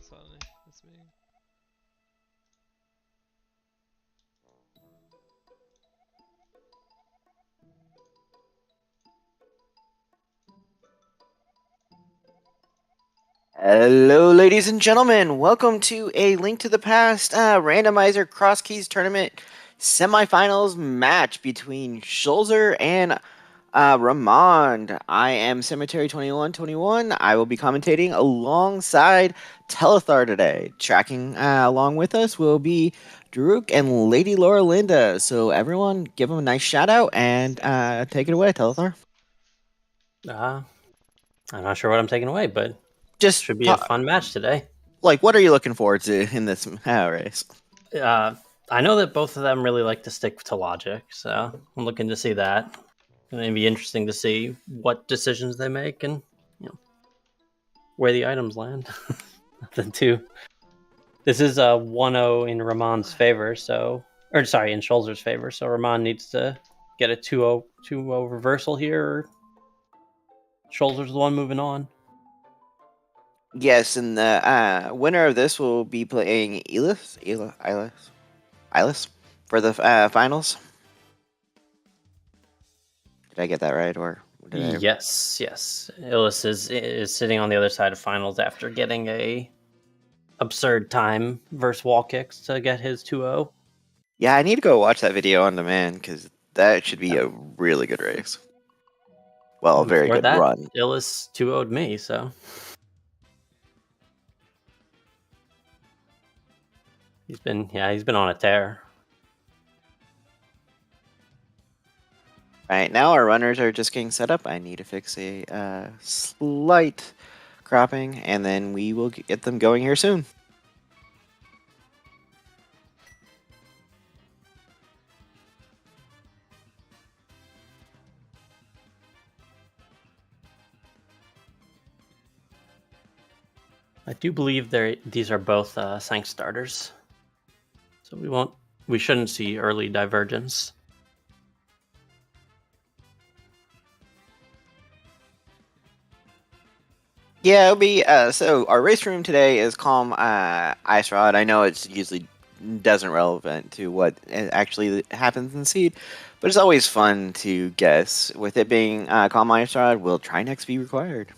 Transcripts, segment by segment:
That's funny. That's me. Hello, ladies and gentlemen. Welcome to a Link to the Past randomizer Crosskeys tournament semifinals match between Schulzer and Ramond. I am Cemetery2121. I will be commentating alongside Telethar today. Tracking along with us will be Daruk and Lady Laura Linda. So everyone, give them a nice shout out and take it away, Telethar. I'm not sure what I'm taking away, but Just should be a fun match today. like, what are you looking forward to in this race? I know that both of them really like to stick to logic, so I'm looking to see that. It'd be interesting to see what decisions they make and where the items land. The two. This is a 1-0 in Ramond's favor, in Schulzer's favor. So Ramond needs to get a 2-0 reversal here. Or Schulzer's the one moving on. Yes, and the winner of this will be playing Elis for the finals. Did I get that right, or did I... Yes. Illis is sitting on the other side of finals after getting a absurd time versus wall kicks to get his 2-0. Yeah, I need to go watch that video on demand because that should be a really good race. Well, a very good run. Illis 2-0'd me, so he's been on a tear. Right now, our runners are just getting set up. I need to fix a slight cropping, and then we will get them going here soon. I do believe these are both Sank starters, so we shouldn't see early divergence. Yeah, it'll be so our race room today is Calm Ice Rod. I know it's usually doesn't relevant to what actually happens in Seed, but it's always fun to guess. With it being Calm Ice Rod, will Trinex be required?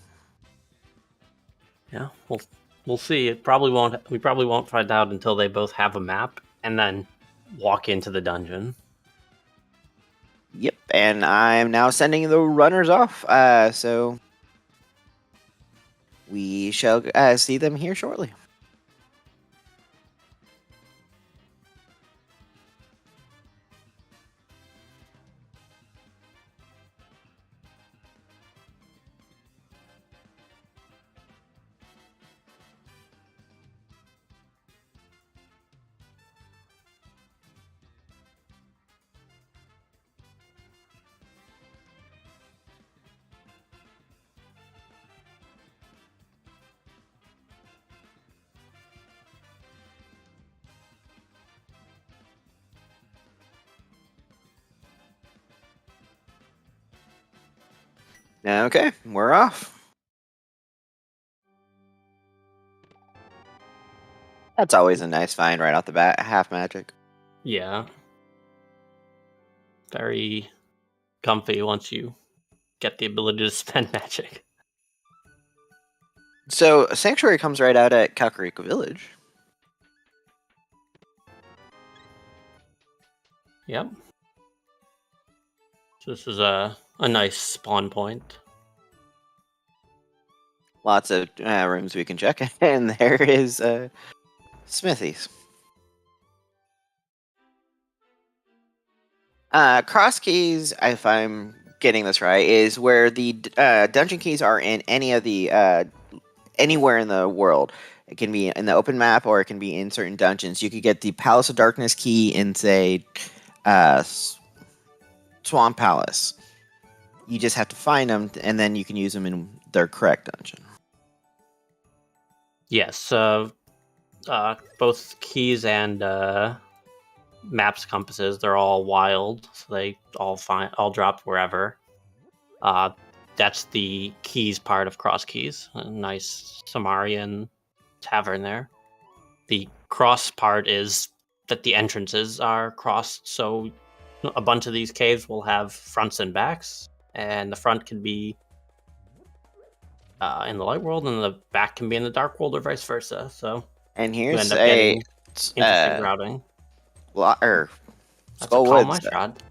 Yeah, we'll see. We probably won't find out until they both have a map and then walk into the dungeon. Yep, and I'm now sending the runners off. So we shall see them here shortly. Okay, we're off. That's always a nice find right off the bat. Half magic. Yeah. Very comfy once you get the ability to spend magic. So Sanctuary comes right out at Kakariko Village. Yep. So this is a nice spawn point. Lots of rooms we can check, and there is Smithies. Crosskeys, if I'm getting this right, is where the dungeon keys are in any of the anywhere in the world. It can be in the open map, or it can be in certain dungeons. You could get the Palace of Darkness key in, say, Swamp Palace. You just have to find them, and then you can use them in their correct dungeon. Yes, both keys and maps compasses, they're all wild, so they all drop wherever. That's the keys part of Crosskeys. A nice Samarian tavern there. The cross part is that the entrances are crossed, so a bunch of these caves will have fronts and backs, and the front can be in the light world, and the back can be in the dark world, or vice versa. So And you here's end up getting interesting uh, routing. Skull That's a Calm Woods. Ice Rod.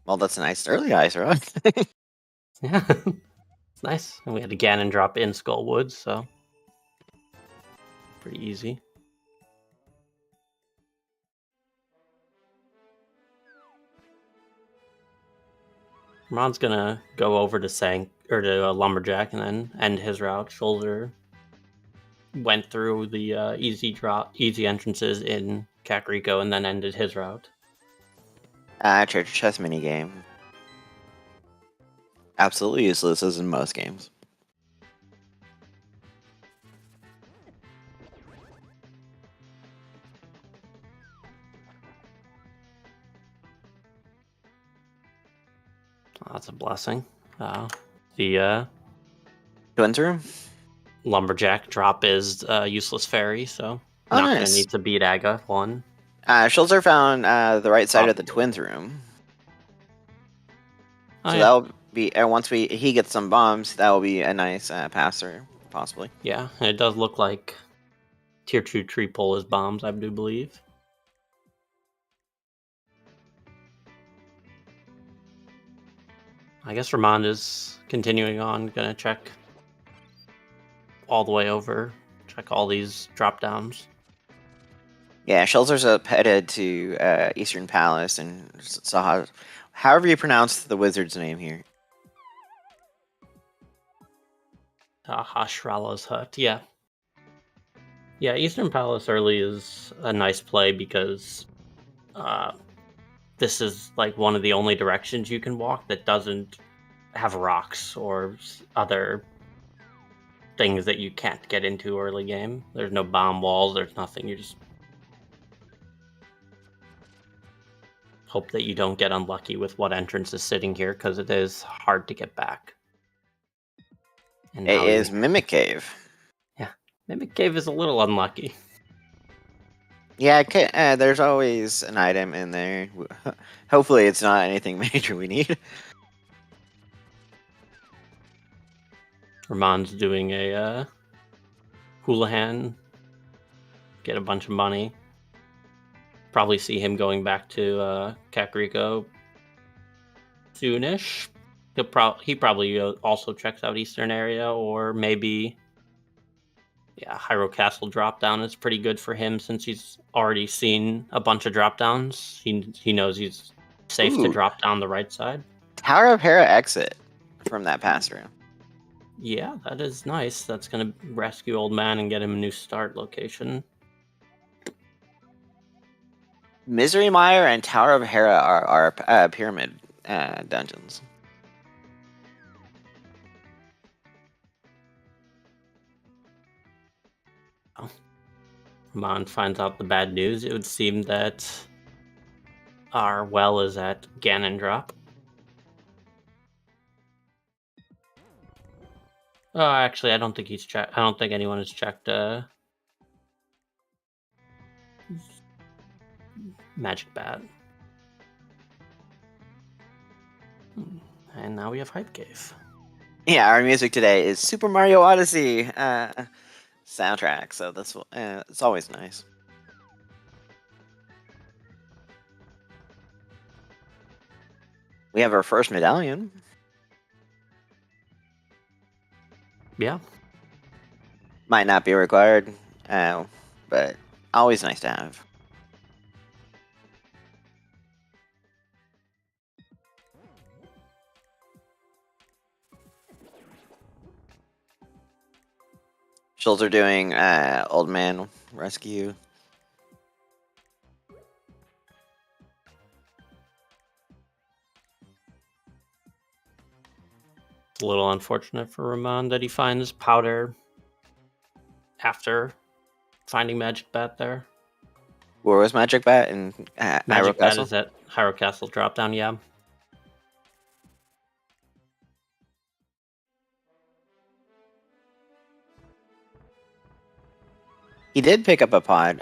Well, that's a nice early ice rod. Yeah, it's nice. And we had a Ganon drop in Skull Woods, so pretty easy. Ramond's gonna go over to Lumberjack and then end his route. Schulzer went through the easy entrances in Kakariko and then ended his route. Treasure chest minigame. Absolutely useless as in most games. Oh, that's a blessing. The Twins room? Lumberjack drop is useless fairy, so Oh, not nice. gonna need to beat Aga one. Schulzer found the right side of the twins room. Oh, So yeah. that'll be once he gets some bombs, that will be a nice passer, possibly. Yeah, and it does look like tier 2 tree pull is bombs, I do believe. I guess Ramond is continuing on, gonna check all the way over, check all these drop downs. Yeah, Schulzer's up headed to Eastern Palace and saw however you pronounce the wizard's name here. Hashrala's hut, yeah. Yeah, Eastern Palace early is a nice play because this is like one of the only directions you can walk that doesn't have rocks or other things that you can't get into early game. There's no bomb walls, there's nothing. You just hope that you don't get unlucky with what entrance is sitting here because it is hard to get back. And It is Mimic Cave. Yeah, Mimic Cave is a little unlucky. Yeah, there's always an item in there. Hopefully it's not anything major we need. Ramond's doing a Houlihan, get a bunch of money. Probably see him going back to Kakariko soonish. He probably also checks out Eastern area, or maybe Hyrule Castle drop down is pretty good for him since he's already seen a bunch of drop downs. He knows he's safe to drop down the right side. Tower of Hera exit from that pass through. Yeah, that is nice. That's gonna rescue Old Man and get him a new start location. Misery Mire and Tower of Hera are pyramid dungeons. Ramond finds out the bad news. It would seem that our well is at Ganon drop. Actually, I don't think he's checked. I don't think anyone has checked Magic Bat. And now we have Hype Cave. Yeah, our music today is Super Mario Odyssey soundtrack, so that's it's always nice. We have our first medallion. Yeah. Might not be required, but always nice to have. Schulzer doing Old Man Rescue. It's a little unfortunate for Ramond that he finds powder after finding Magic Bat there. Where was Magic Bat in Magic Hyrule Bat Castle? is at Hyrule Castle drop down, yeah. He did pick up a pod,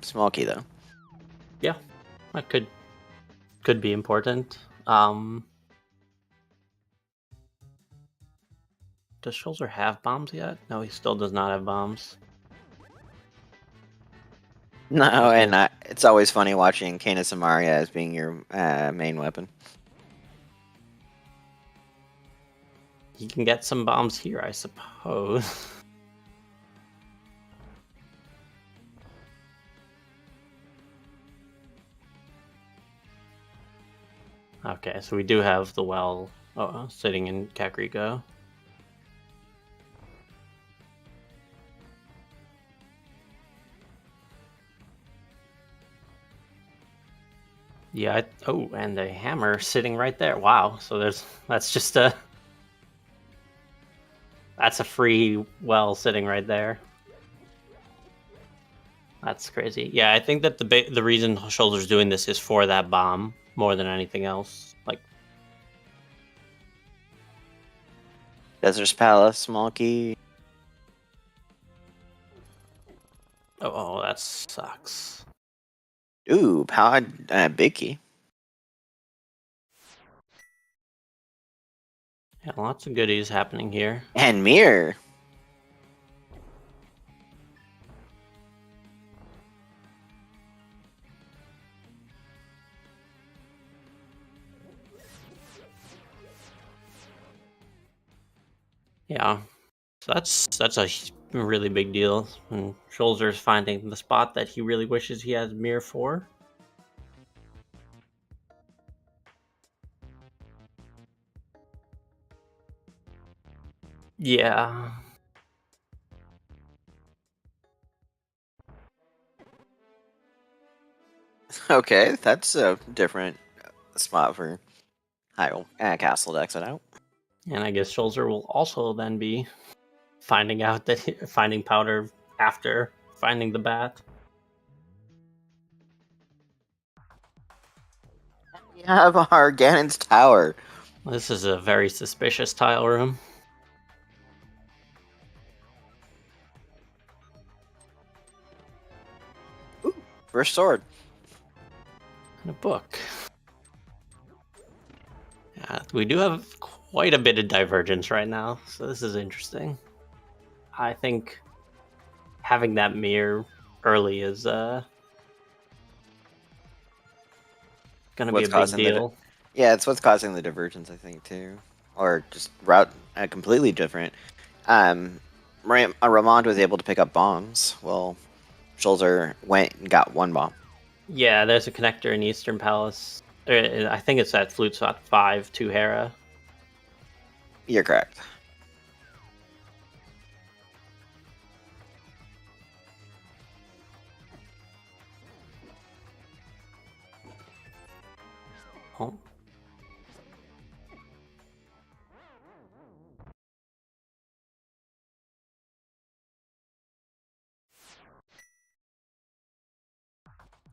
small key though. Yeah, that could be important. Does Schulzer have bombs yet? No, he still does not have bombs. No, Okay. and it's always funny watching Canis and Maria as being your main weapon. He can get some bombs here, I suppose. Okay, so we do have the well sitting in Kakariko. Yeah, oh, and a hammer sitting right there. Wow, so that's just that's a free well sitting right there. That's crazy. Yeah, I think that the reason Shoulder's doing this is for that bomb more than anything else. Like, Desert's Palace, small key. oh, that sucks. Ooh, pod, big key. Yeah, lots of goodies happening here. And mirror. Yeah, so that's a really big deal. And Schulzer's finding the spot that he really wishes he has Mirror for. Yeah. Okay, that's a different spot for Hyrule Castle to exit out. And I guess Schulzer will also then be finding out that finding powder after finding the bat. We have our Ganon's Tower. This is a very suspicious tile room. Ooh, first sword. And a book. Yeah, we do have quite a bit of divergence right now, so this is interesting. I think having that mirror early is gonna be What's a big causing deal. yeah, it's what's causing the divergence, I think, too, or just route completely different. Ramond was able to pick up bombs. Well, Schulzer went and got one bomb. Yeah, there's a connector in Eastern Palace. I think it's at Flute Spot 5 to Hera. You're correct. Oh.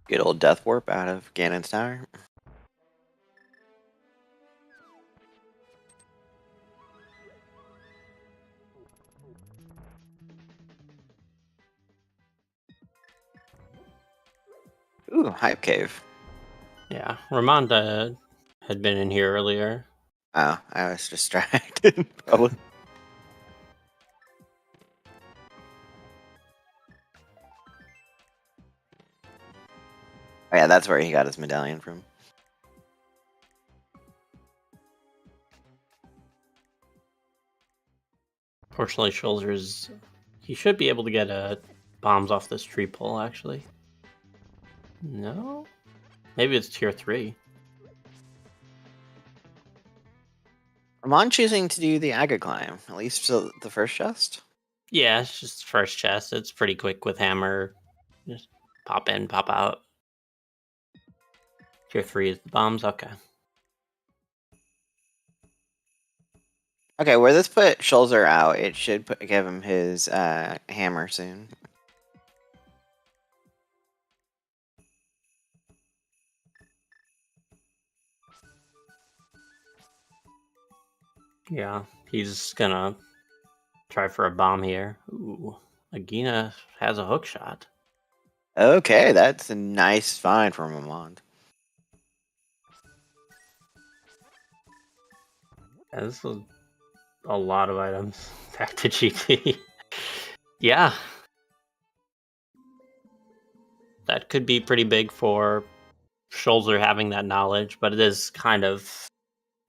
Good old Death Warp out of Ganon's Tower. Ooh, Hype Cave. Yeah, Ramond had been in here earlier. Oh, I was distracted. Probably. Oh, yeah, that's where he got his medallion from. Fortunately, Schulzer's he should be able to get bombs off this tree pole. Actually, no, maybe it's tier 3. Ramon choosing to do the Aga climb, at least for the first chest. Yeah, it's just first chest. It's pretty quick with hammer. Just pop in, pop out. Tier 3 is the bombs. Okay. Okay, where this put Schulzer out, it should give him his hammer soon. Yeah, he's gonna try for a bomb here. Ooh. Agina has a hook shot. Okay, that's a nice find from Ramond. And this was a lot of items back to GT. Yeah. That could be pretty big for Schulzer having that knowledge, but it is kind of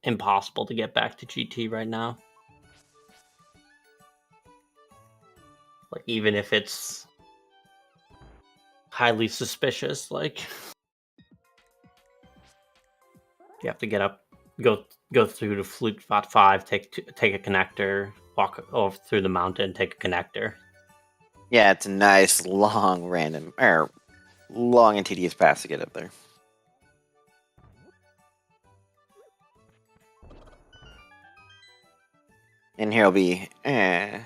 impossible to get back to GT right now. Like, even if it's highly suspicious, like, you have to get up, go through the flute spot 5, take a connector, walk off through the mountain, take a connector. Yeah, it's a nice, long, long and tedious path to get up there. And here'll be, yeah,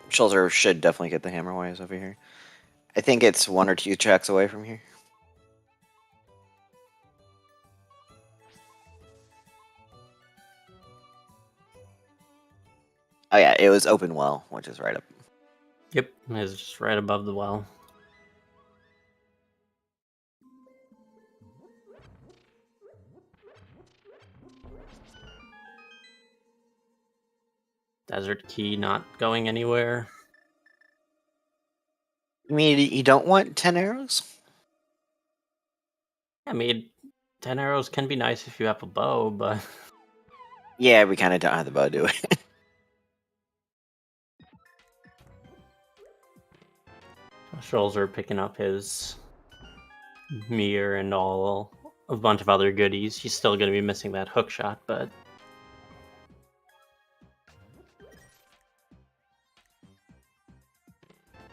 Schulzer should definitely get the hammer wise over here. I think it's 1 or 2 tracks away from here. Oh yeah, it was open well, which is right up. Yep, it's just right above the well. Desert Key not going anywhere. You mean you don't want 10 arrows? I mean, 10 arrows can be nice if you have a bow, but Yeah, we kind of don't have the bow, do it. Schulzer picking up his mirror and a bunch of other goodies. He's still going to be missing that hook shot, but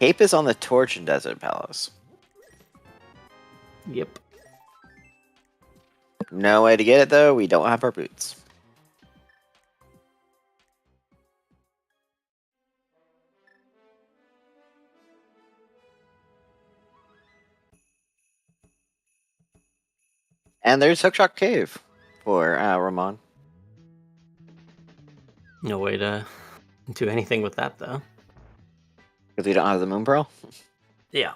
Cape is on the torch in Desert Palace. yep. No way to get it though. We don't have our boots. And there's Hookshot Cave for Ramon. No way to do anything with that, though. Because we don't have the Moon Pearl. Yeah.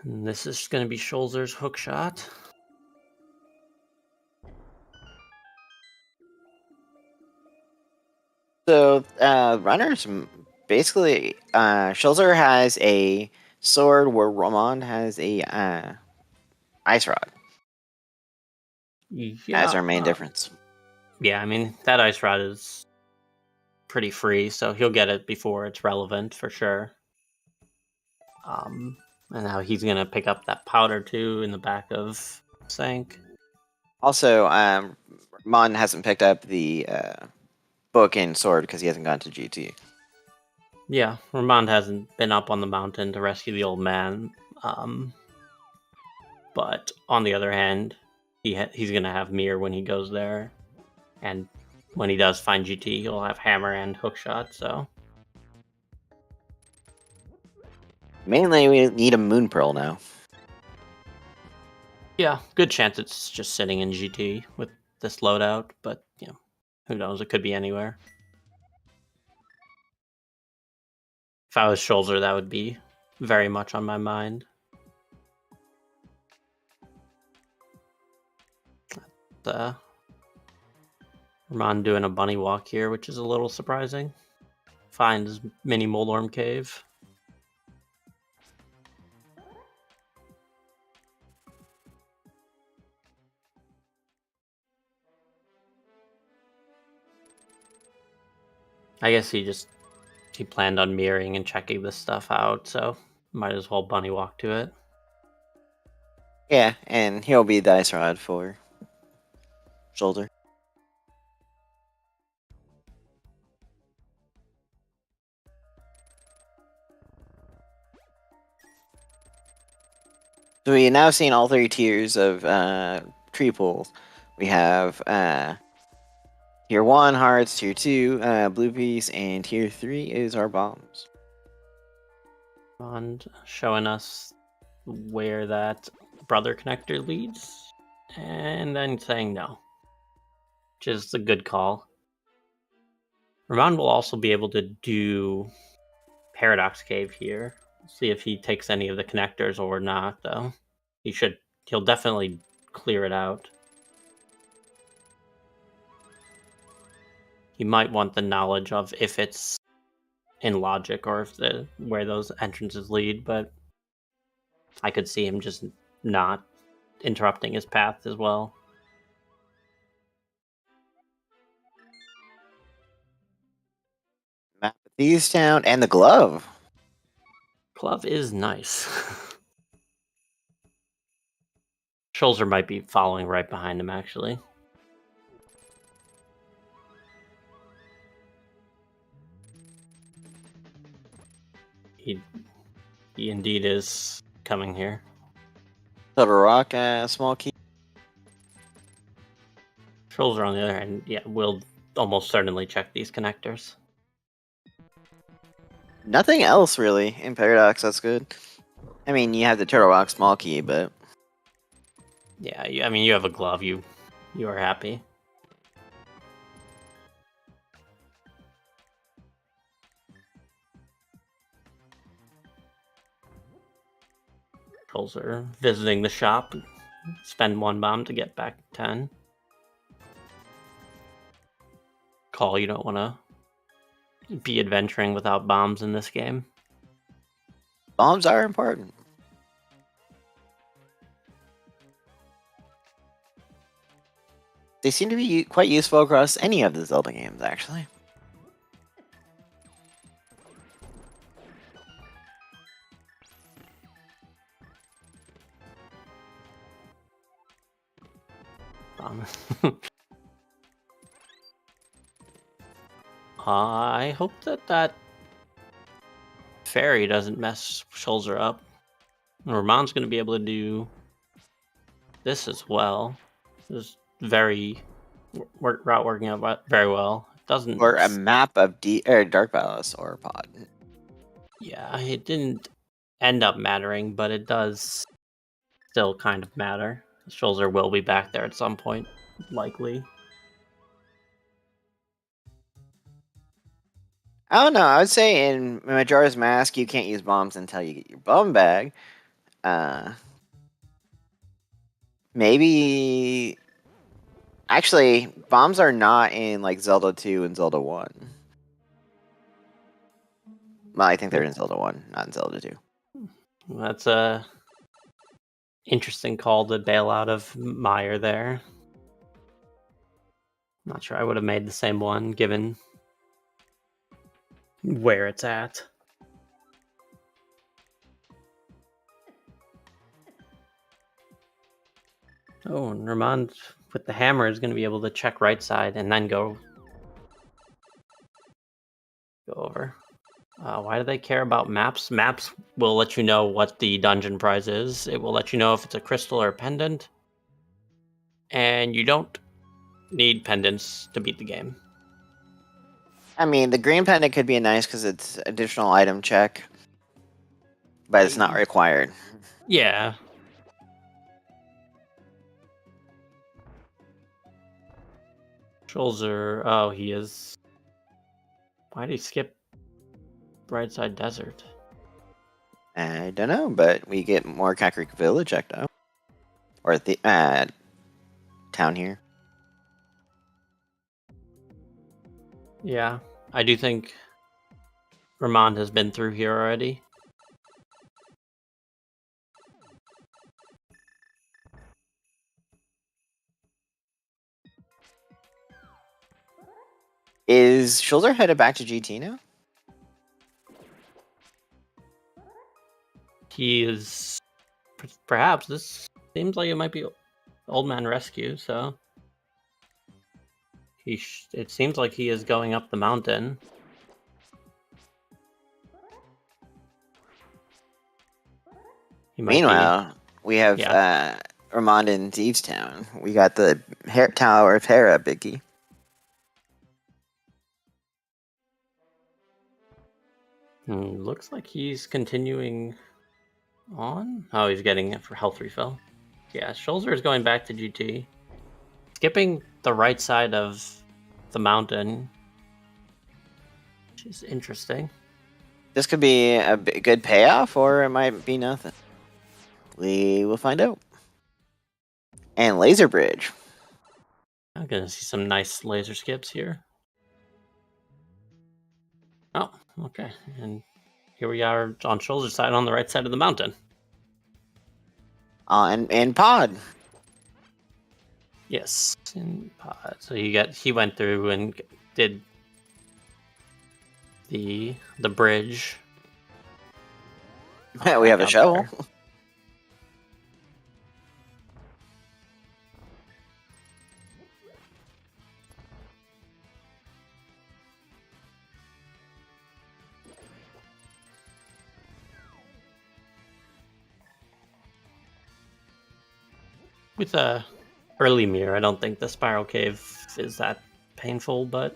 And this is going to be Schulzer's hook shot. So, runners, basically, Schulzer has a sword where Ramond has a ice rod. Yeah. As our main difference. Yeah, I mean, that ice rod is pretty free, so he'll get it before it's relevant for sure. And now he's going to pick up that powder too in the back of Sank. Also, Ramond hasn't picked up the book and sword because he hasn't gone to GT. Yeah, Ramond hasn't been up on the mountain to rescue the old man. But on the other hand, he's going to have Mir when he goes there. And when he does find GT, he'll have hammer and hookshot, so. Mainly, we need a Moon Pearl now. Yeah, good chance it's just sitting in GT with this loadout, but, you know, who knows? It could be anywhere. If I was Schulzer, that would be very much on my mind. Ramond doing a bunny walk here, which is a little surprising. Finds mini Moldorm Cave. I guess he planned on mirroring and checking this stuff out, so might as well bunny walk to it. Yeah, and he'll be the ice rod for Schulzer. So we have now seen all 3 tiers of tree pools. We have tier 1 hearts, tier 2 blue piece, and tier 3 is our bombs. And showing us where that brother connector leads, and then saying no, which is a good call. Ramond will also be able to do Paradox Cave here. See if he takes any of the connectors or not, though. He'll definitely clear it out. He might want the knowledge of if it's in logic or if where those entrances lead, but I could see him just not interrupting his path as well. Map these down, and the glove. Glove is nice. Schulzer might be following right behind him, actually. He indeed is coming here. Total rock, small key. Schulzer, on the other hand, yeah, will almost certainly check these connectors. Nothing else really in Paradox. That's good. I mean, you have the turtle rock small key, but yeah, I mean, you have a glove. You are happy. Schulzer visiting the shop. Spend 1 bomb to get back 10. Call, you don't want to be adventuring without bombs in this game. bombs are important. They seem to be quite useful across any of the Zelda games, actually. I hope that fairy doesn't mess Schulzer up. Ramond's going to be able to do this as well. This is route working out very well. It doesn't, Or a map of Dark Palace or Pod. yeah, it didn't end up mattering, but it does still kind of matter. Schulzer will be back there at some point, likely. I don't know. I would say in Majora's Mask, you can't use bombs until you get your bomb bag. Maybe. Actually, bombs are not in like Zelda 2 and Zelda 1. Well, I think they're in Zelda 1, not in Zelda 2. That's a interesting call to bail out of Meyer there. Not sure I would have made the same one given where it's at. Oh, and Ramond with the hammer is going to be able to check right side and then go over. Why do they care about maps? Maps will let you know what the dungeon prize is. It will let you know if it's a crystal or a pendant. And you don't need pendants to beat the game. I mean, the green pendant could be nice because it's additional item check, but it's not required. Yeah. Schulzer, oh, he is. Why did he skip Brightside Desert? I don't know, but we get more Kakariko Village Ecto. Or the town here. Yeah, I do think Ramond has been through here already. Is Schulzer headed back to GT now? He is. Perhaps this seems like it might be Old Man Rescue, so. It seems like he is going up the mountain. Meanwhile, we have Ramond in Thieves Town. We got the Tower of Hera, Biggie. Looks like he's continuing on. Oh, he's getting it for health refill. Yeah, Schulzer is going back to GT. Skipping the right side of the mountain, which is interesting. This could be a good payoff, or it might be nothing. We will find out. And Laser Bridge. I'm gonna see some nice laser skips here. Oh, okay. And here we are on Schulzer's side on the right side of the mountain. And Pod. Yes, in Pod. So he went through and did the bridge. We have a shovel. With a early mirror, I don't think the spiral cave is that painful, but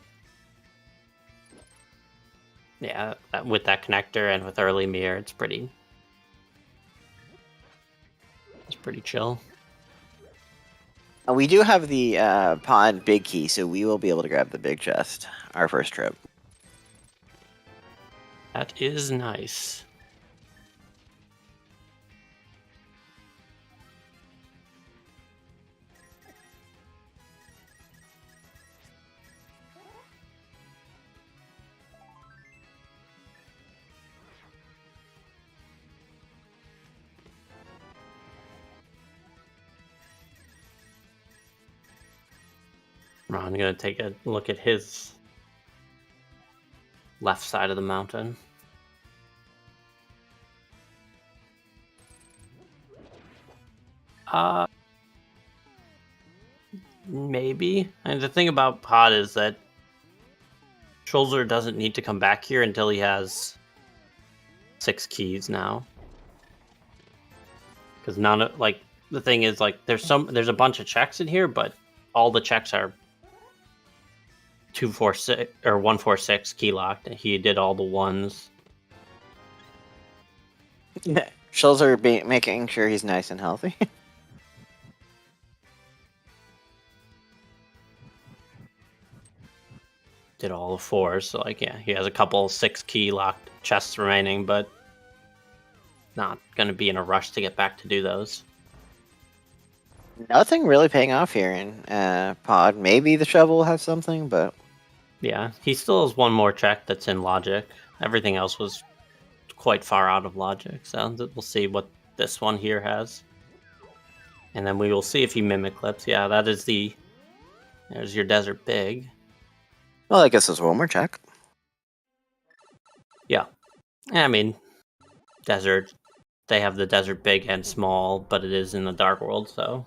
yeah, with that connector and with early mirror, it's pretty chill. We do have the Pod big key, so we will be able to grab the big chest our first trip. That is nice. I'm going to take a look at his left side of the mountain. Maybe. And the thing about Pod is that Schulzer doesn't need to come back here until he has 6 keys now. Because none of, like, the thing is, like, there's a bunch of checks in here, but all the checks are 246 or 146 key locked. He did all the ones. Schulzer making sure he's nice and healthy. Did all the 4s, so like yeah, he has a couple 6 key locked chests remaining, but not gonna be in a rush to get back to do those. Nothing really paying off here in Pod. Maybe the shovel will have something, but yeah, he still has one more check that's in logic. Everything else was quite far out of logic, so we'll see what this one here has. And then we will see if he mimic clips. Yeah, that is there's your desert big. Well, I guess there's one more check. Yeah. I mean, desert, they have the desert big and small, but it is in the dark world, so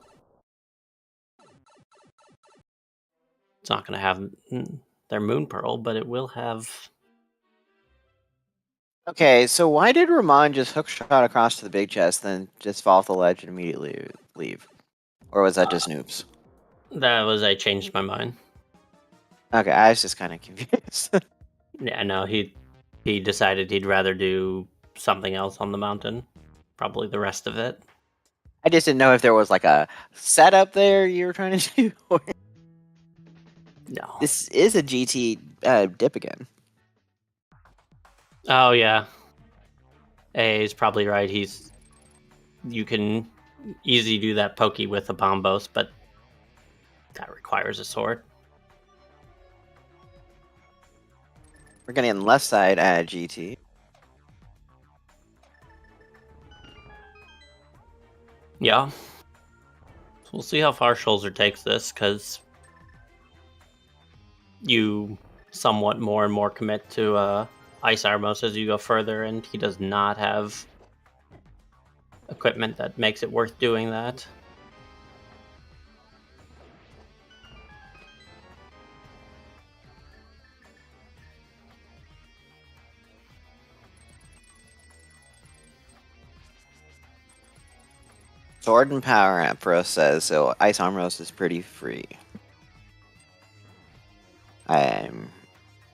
it's not going to have their moon pearl, but it will have. Okay, so why did Ramond just hook shot across to the big chest, then just fall off the ledge and immediately leave? Or was that just noobs? That was, I changed my mind. Okay, I was just kind of confused. Yeah, no, he decided he'd rather do something else on the mountain. Probably the rest of it. I just didn't know if there was like a setup there you were trying to do. No. This is a GT dip again. Oh, yeah. A is probably right. You can easily do that pokey with a bombos, but that requires a sword. We're gonna get on the left side at GT. Yeah. So we'll see how far Schulzer takes this, because you somewhat more and more commit to Ice Armos as you go further, and he does not have equipment that makes it worth doing that. Sword and Power Amp Pro says, so Ice Arm Roast is pretty free. I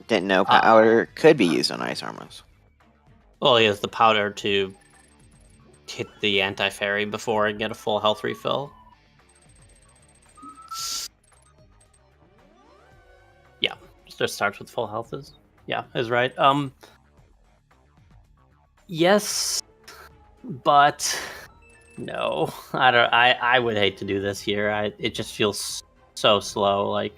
didn't know powder could be used on Ice Arm Roast. Well, he has the powder to hit the anti-fairy before and get a full health refill. Yeah, just starts with full health is right. Yes, but no. I would hate to do this here. It just feels so slow. Like,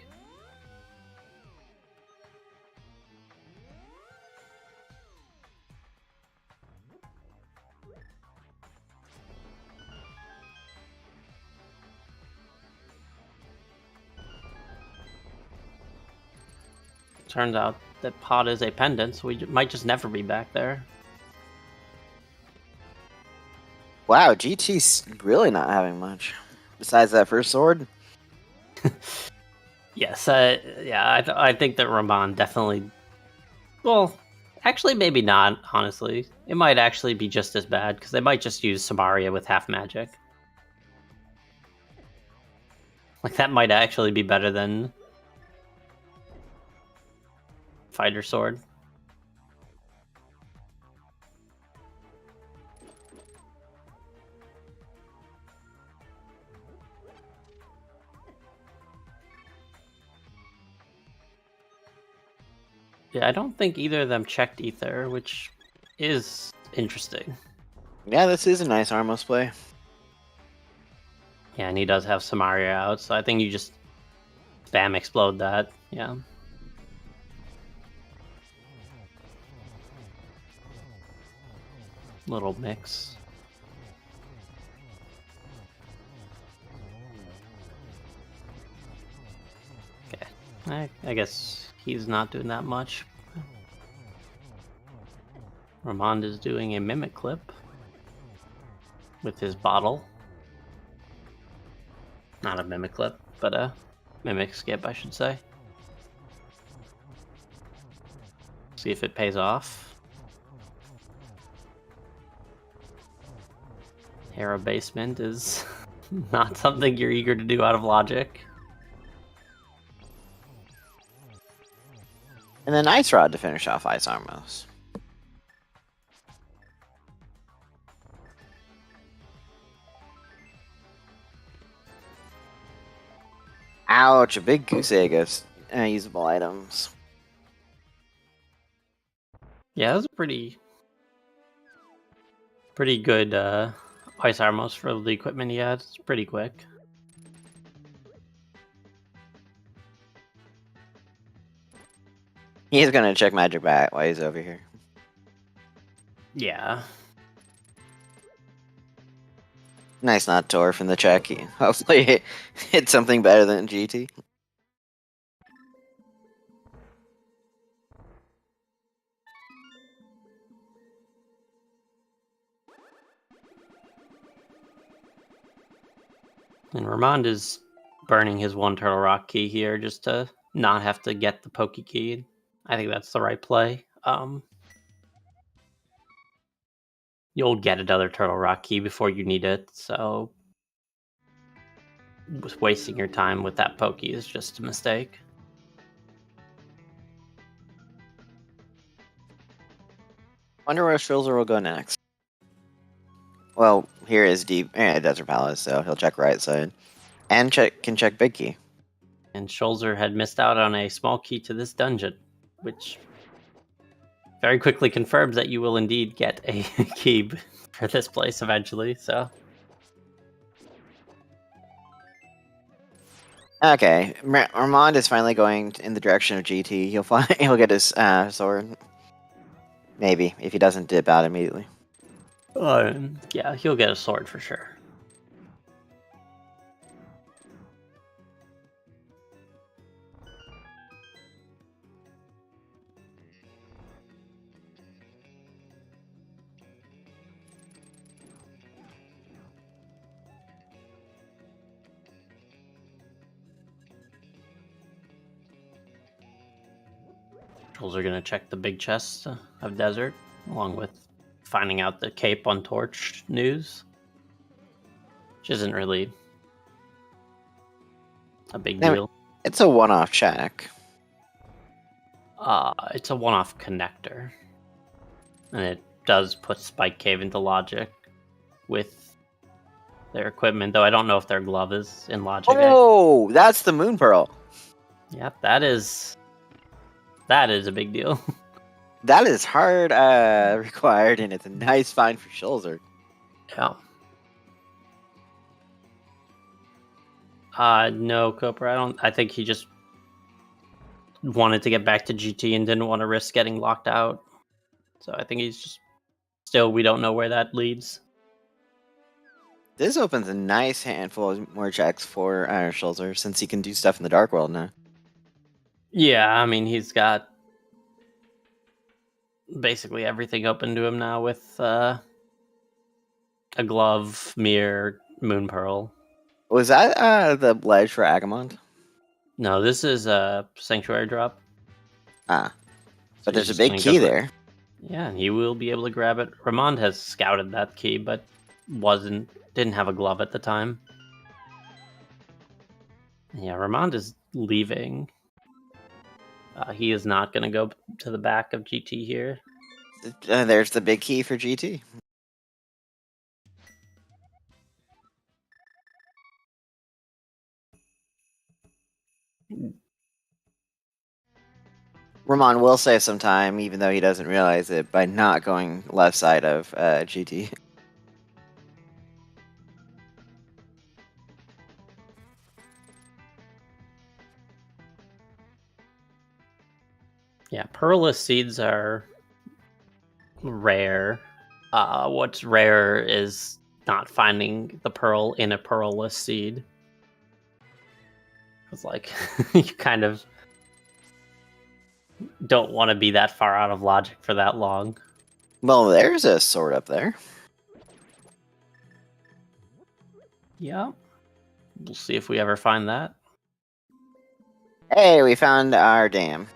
turns out that pot is a pendant, so we might just never be back there. Wow, GT's really not having much besides that first sword. Yes, yeah, I think that Ramond definitely. Well, actually, maybe not. Honestly, it might actually be just as bad because they might just use Samaria with half magic. Like, that might actually be better than Fighter Sword. Yeah, I don't think either of them checked Ether, which is interesting. Yeah, this is a nice Armos play. Yeah, and he does have Samaria out, so I think you just spam explode that. Yeah. Little mix. Okay. I guess he's not doing that much. Ramond is doing a mimic clip with his bottle. Not a mimic clip, but a mimic skip, I should say. See if it pays off. Hero basement is not something you're eager to do out of logic. And then Ice Rod to finish off Ice Armos. Ouch, a big goose egg of usable items. Yeah, that was a pretty good Ice Armos for the equipment he had. It's pretty quick. He's gonna check Magic Bat while he's over here. Yeah. Nice not Tor from the check. Hopefully it's something better than GT. And Ramond is burning his one Turtle Rock key here just to not have to get the Pokey key. I think that's the right play. You'll get another Turtle Rock key before you need it, so wasting your time with that Pokey is just a mistake. Wonder where Schulzer will go next. Well, here is deep Desert Palace, so he'll check right side. And can check Big Key. And Schulzer had missed out on a small key to this dungeon, which very quickly confirms that you will indeed get a key for this place eventually, so. Okay, Ramond is finally going in the direction of GT. He'll get his sword. Maybe, if he doesn't dip out immediately. Yeah, he'll get a sword for sure. Trolls are going to check the big chest of desert, along with finding out the Cape Untorched news. which isn't really a big I mean, deal. it's a one-off check. It's a one-off connector, and it does put Spike Cave into logic with their equipment, though I don't know if their glove is in logic. Oh, that's the Moon Pearl. Yeah, that is a big deal. That is hard required, and it's a nice find for Schulzer. Yeah. No, Cooper. I think he just wanted to get back to GT and didn't want to risk getting locked out. So I think he's just still. We don't know where that leads. This opens a nice handful of more checks for Schulzer, since he can do stuff in the Dark World now. Yeah, I mean he's got basically everything open to him now with a glove, mirror, moon pearl. Was that the ledge for Agamond? No, this is a sanctuary drop. Ah, but he's there's a just big gonna key go for- there. Yeah, he will be able to grab it. Ramond has scouted that key, but didn't have a glove at the time. Yeah, Ramond is leaving. He is not going to go to the back of GT here. There's the big key for GT. Ramon will save some time, even though he doesn't realize it, by not going left side of GT. Yeah, pearlless seeds are rare. What's rare is not finding the pearl in a pearlless seed. It's like you kind of don't want to be that far out of logic for that long. Well, there's a sword up there. Yeah. We'll see if we ever find that. Hey, we found our dam.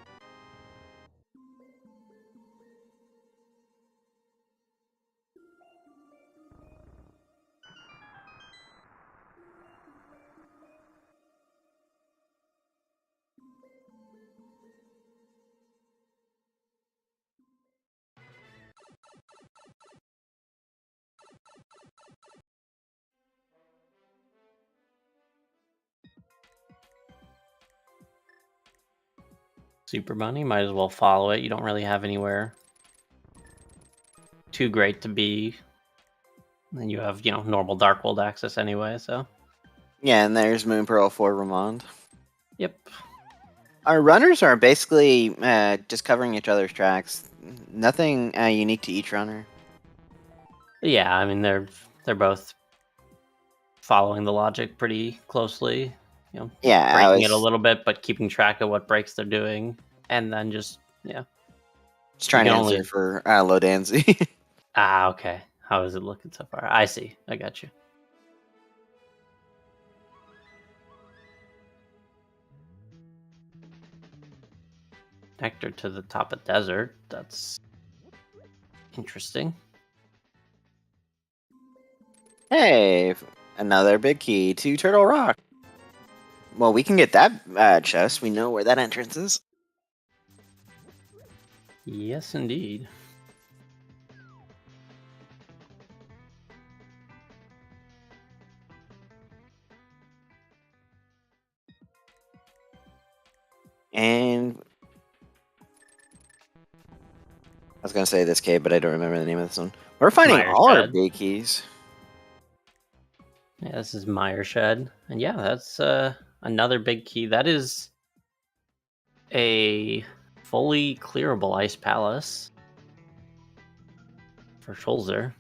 Super Bunny, might as well follow it. You don't really have anywhere too great to be. And you have, normal Dark World access anyway, so. Yeah, and there's Moon Pearl for Ramond. Yep. Our runners are basically just covering each other's tracks. Nothing unique to each runner. Yeah, I mean they're both following the logic pretty closely. Yeah, breaking it a little bit, but keeping track of what breaks they're doing, and then just trying to can answer only- for Lodanzi. Okay. How is it looking so far? I see. I got you. Nectar to the top of desert. That's interesting. Hey, another big key to Turtle Rock. Well, we can get that chest. We know where that entrance is. Yes, indeed. And I was gonna say this cave, but I don't remember the name of this one. We're finding Mire all our Shed. big keys. Yeah, this is Mire Shed. And yeah, that's another big key. That is a fully clearable ice palace for Schulzer.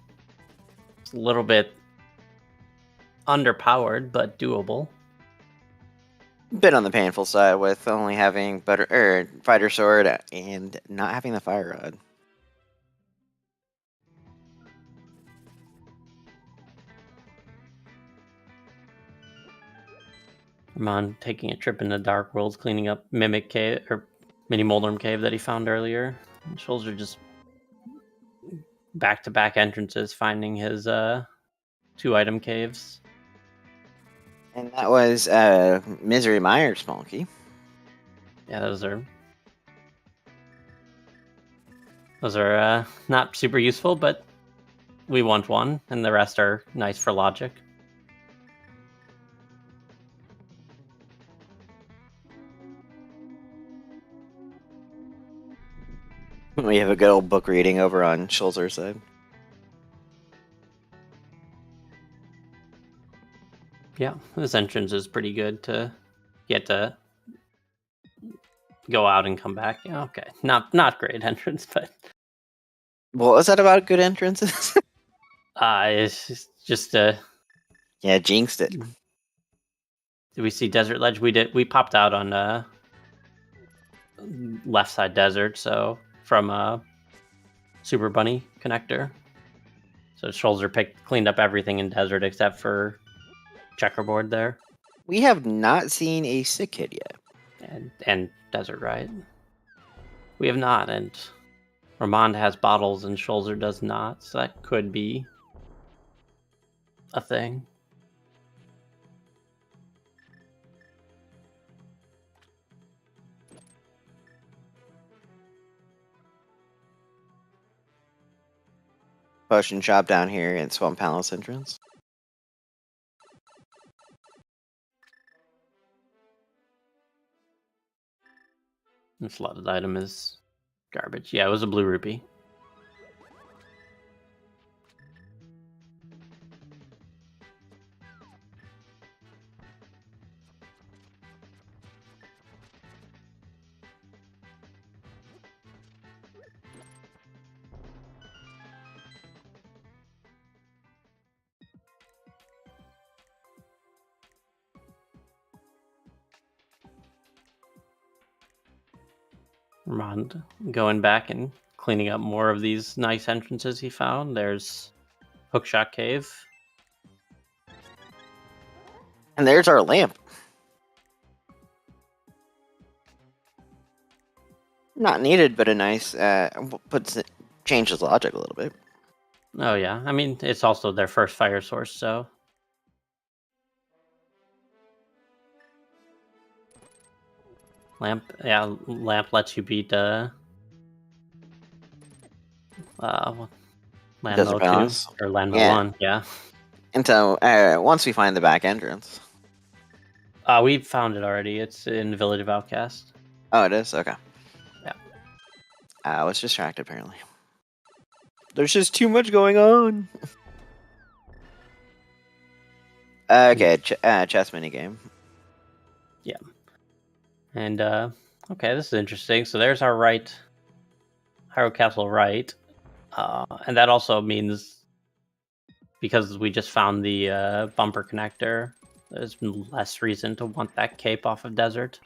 It's a little bit underpowered, but doable. Bit on the painful side with only having fighter sword and not having the fire rod. Ramond taking a trip into Dark Worlds, cleaning up Mimic Cave or Mini Moldorm Cave that he found earlier. And Schulzer just back-to-back entrances, finding his 2-item caves. And that was Misery Mire Smolky. Yeah, those are not super useful, but we want one, and the rest are nice for logic. We have a good old book reading over on Schulzer's side. Yeah, this entrance is pretty good to get to go out and come back. Yeah, okay, not great entrance, but What was that about good entrances? it's just Yeah, jinxed it. did we see Desert Ledge? We popped out on left side desert, so from Super Bunny connector. So Schulzer cleaned up everything in desert except for checkerboard there. We have not seen a sick kid yet. And desert, right? We have not, and Ramond has bottles and Schulzer does not, so that could be a thing. Potion shop down here in Swamp Palace entrance. This slotted item is garbage. Yeah, it was a blue rupee. Ramond going back and cleaning up more of these nice entrances he found. There's Hookshot Cave. And there's our lamp. Not needed, but a nice changes logic a little bit. Oh yeah, I mean it's also their first fire source, so lamp. Yeah, lamp lets you beat Desert Landmo 2 Palace. or Landmo Yeah. 1. Yeah. And so once we find the back entrance. We found it already. It's in the Village of Outcast. Oh, it is? Okay. Yeah. I was distracted, apparently. There's just too much going on. Okay, chess minigame. Yeah. And, okay, this is interesting. So there's our right, Hyrule Castle right. And that also means, because we just found the bumper connector, there's less reason to want that cape off of Desert.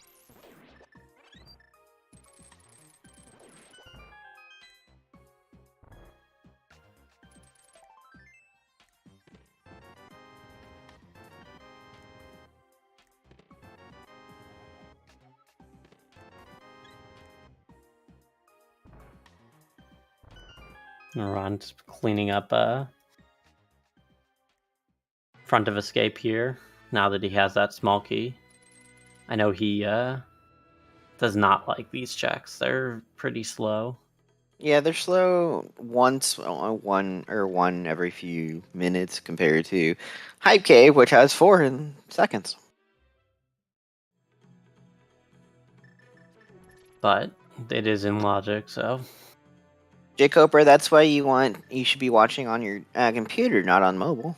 Ron's cleaning up front of escape here now that he has that small key. I know he does not like these checks. They're pretty slow. Yeah, they're slow one every few minutes compared to Hype Cave, which has 4 in seconds. But it is in logic, so J. Cooper, that's why you should be watching on your computer, not on mobile.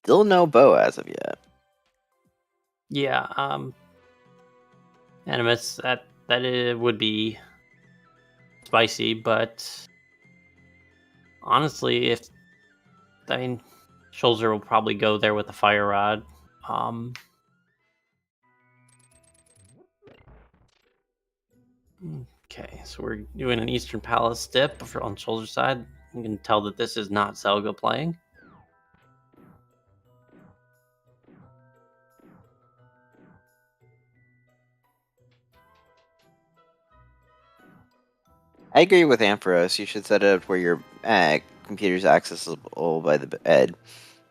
Still no bow as of yet. yeah. Animus, that it would be spicy, but honestly, Schulzer will probably go there with a fire rod. Okay, so we're doing an Eastern Palace dip on Schulzer's side. You can tell that this is not Zelda playing. I agree with Ampharos. You should set it up where your computer's accessible by the bed.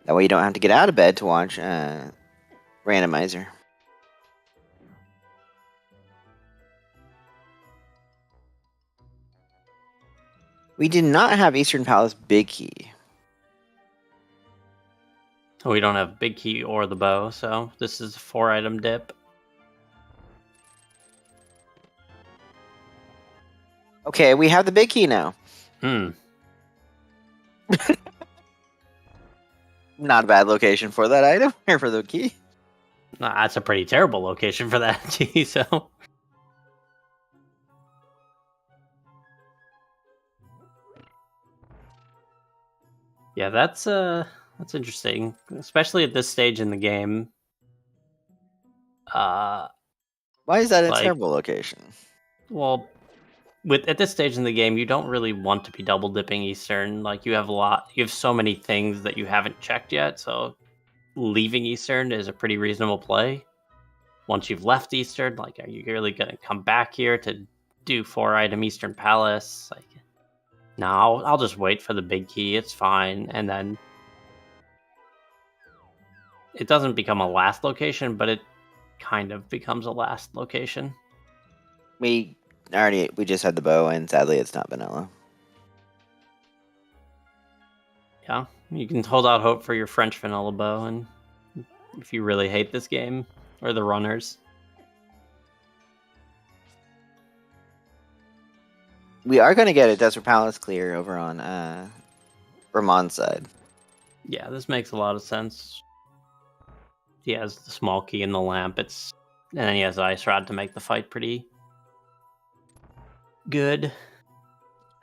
That way you don't have to get out of bed to watch randomizer. We did not have Eastern Palace Big Key. We don't have big key or the bow, so this is a 4-item dip. Okay, we have the Big Key now. Not a bad location for that item, or for the key. That's a pretty terrible location for that key, so... Yeah, that's interesting, especially at this stage in the game. Why is that a Like, terrible location? well, at this stage in the game, you don't really want to be double dipping Eastern. Like, you have so many things that you haven't checked yet, so leaving Eastern is a pretty reasonable play. Once you've left Eastern, like, are you really gonna come back here to do 4-item Eastern Palace? Like, no, I'll just wait for the big key. It's fine, and then it doesn't become a last location, but it kind of becomes a last location. We just had the bow, and sadly, it's not vanilla. Yeah, you can hold out hope for your French vanilla bow, and if you really hate this game or the runners. We are going to get a Desert Palace clear over on Ramond's side. Yeah, this makes a lot of sense. He has the small key and the lamp. And then he has Ice Rod to make the fight pretty good.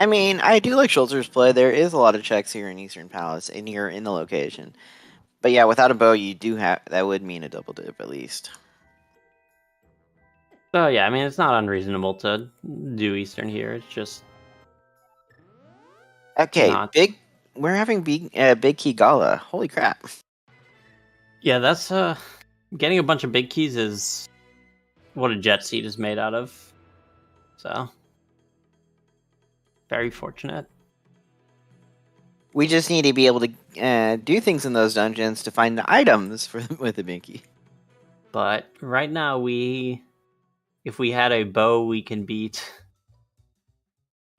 I mean, I do like Schulzer's play. There is a lot of checks here in Eastern Palace, and here in the location. But yeah, without a bow, you do have that would mean a double dip at least. So yeah, I mean, it's not unreasonable to do Eastern here. It's just Okay, not. We're having big key gala. Holy crap! Yeah, that's getting a bunch of big keys is what a jet seat is made out of. So very fortunate. We just need to be able to do things in those dungeons to find the items with the big key. But right now, if we had a bow, we can beat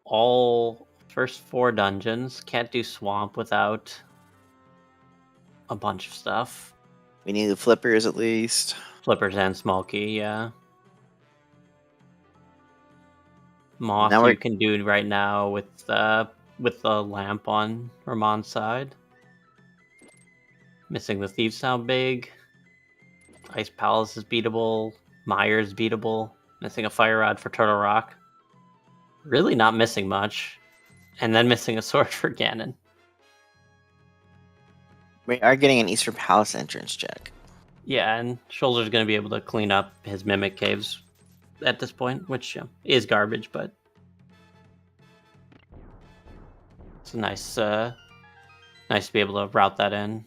all first 4 dungeons. Can't do swamp without a bunch of stuff. We need the flippers at least. Flippers and small key, yeah. Moth Now you can do right now with the lamp on Ramond's side. Missing the Thieves Sound big. Ice Palace is beatable. Myers beatable. Missing a Fire Rod for Turtle Rock. Really not missing much. And then missing a sword for Ganon. We are getting an Eastern Palace entrance check. Yeah, and Schulzer's going to be able to clean up his Mimic Caves at this point, which is garbage, but it's nice nice to be able to route that in.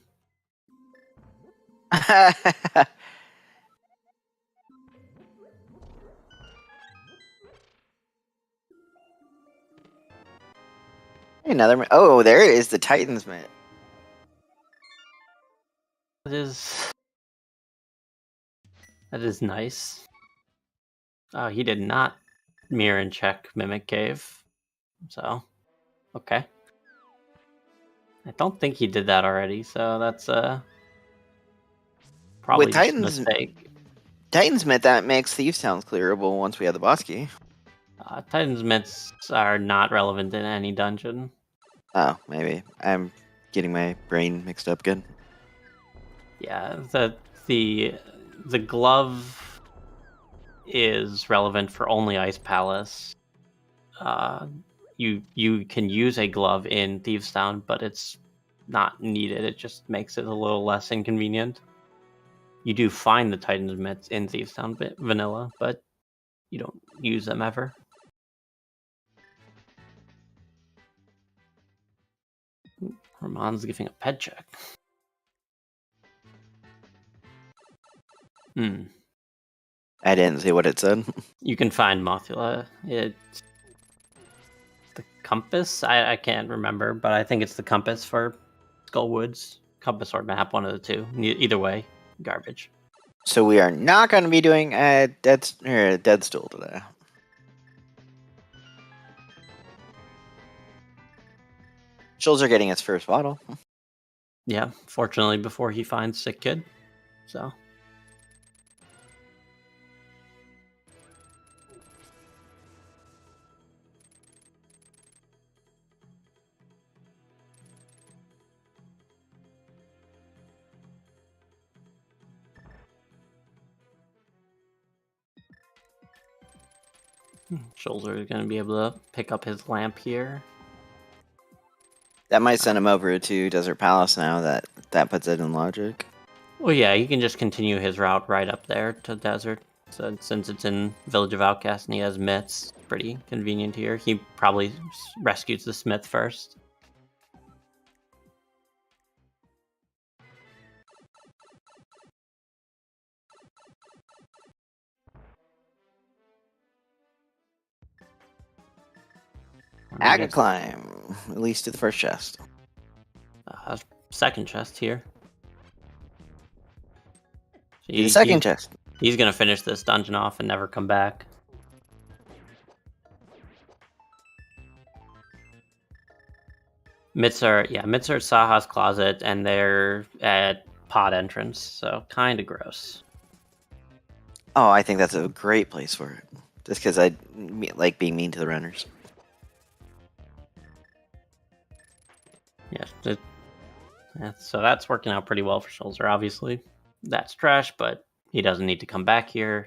Another. Oh, there is the Titan's Mitt. That is nice. Oh, he did not mirror and check Mimic Cave. So, okay. I don't think he did that already, so that's probably With just a mistake. Titan's Mitt, that makes Thieves Towns clearable once we have the boss key. Titan's Mitts are not relevant in any dungeon. Oh, maybe. I'm getting my brain mixed up again. Yeah, the glove is relevant for only Ice Palace. You can use a glove in Thieves Town, but it's not needed. It just makes it a little less inconvenient. You do find the Titan's Mitts in Thieves Town vanilla, but you don't use them ever. Ramond's giving a ped check. I didn't see what it said. You can find Mothula. compass. I can't remember, but I think it's the compass for Skullwoods. Compass or map, one of the two. Either way, garbage. So we are not going to be doing a dead stool today. Schulzer getting his first bottle. Yeah, fortunately before he finds Sick Kid. So. Schulzer is going to be able to pick up his lamp here. That might send him over to Desert Palace now. That puts it in logic. Well, yeah, he can just continue his route right up there to Desert. So since it's in Village of Outcasts and he has myths, pretty convenient here. He probably rescues the smith first. Agate climb, at least to the first chest. Second chest here. So The second chest. He's gonna finish this dungeon off and never come back. Myths are at Saha's closet, and they're at pod entrance, so kind of gross. Oh, I think that's a great place for it. Just because I like being mean to the runners. Yeah, so that's working out pretty well for Schulzer, obviously. That's trash, but he doesn't need to come back here.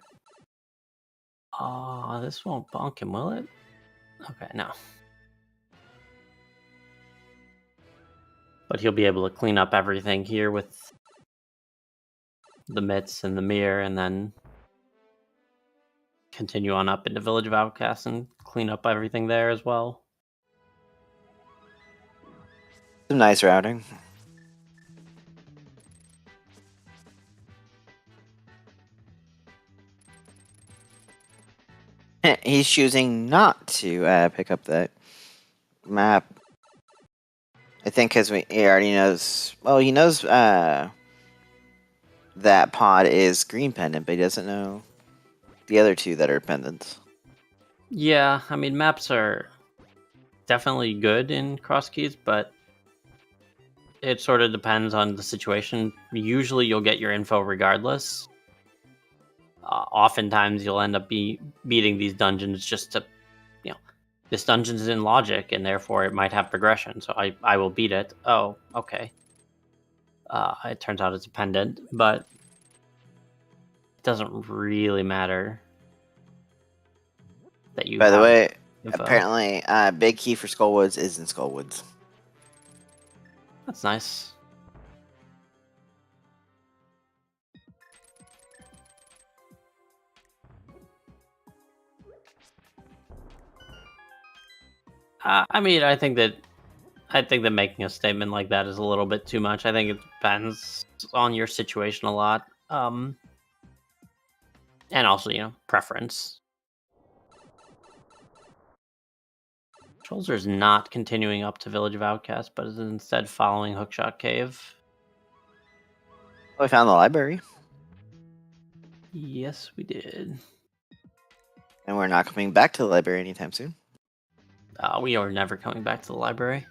Oh, this won't bonk him, will it? Okay, no. But he'll be able to clean up everything here with the mitts and the mirror, and then continue on up into Village of Outcasts and clean up everything there as well. Some nice routing. He's choosing not to pick up that map. I think because he already knows. Well, he knows that pod is green pendant, but he doesn't know the other two that are pendants. Yeah, I mean, maps are definitely good in Crosskeys, but it sort of depends on the situation. Usually you'll get your info regardless. Oftentimes you'll end up beating these dungeons just to, this dungeon is in logic and therefore it might have progression, so I will beat it. Oh, okay. It turns out it's a pendant, but it doesn't really matter that you. By the way, info. apparently, big key for Skullwoods is in Skullwoods. That's nice. I mean, I think that making a statement like that is a little bit too much. I think it depends on your situation a lot, and also preference. Schulzer's not continuing up to Village of Outcasts, but is instead following Hookshot Cave. We found the library. Yes, we did. And we're not coming back to the library anytime soon. We are never coming back to the library.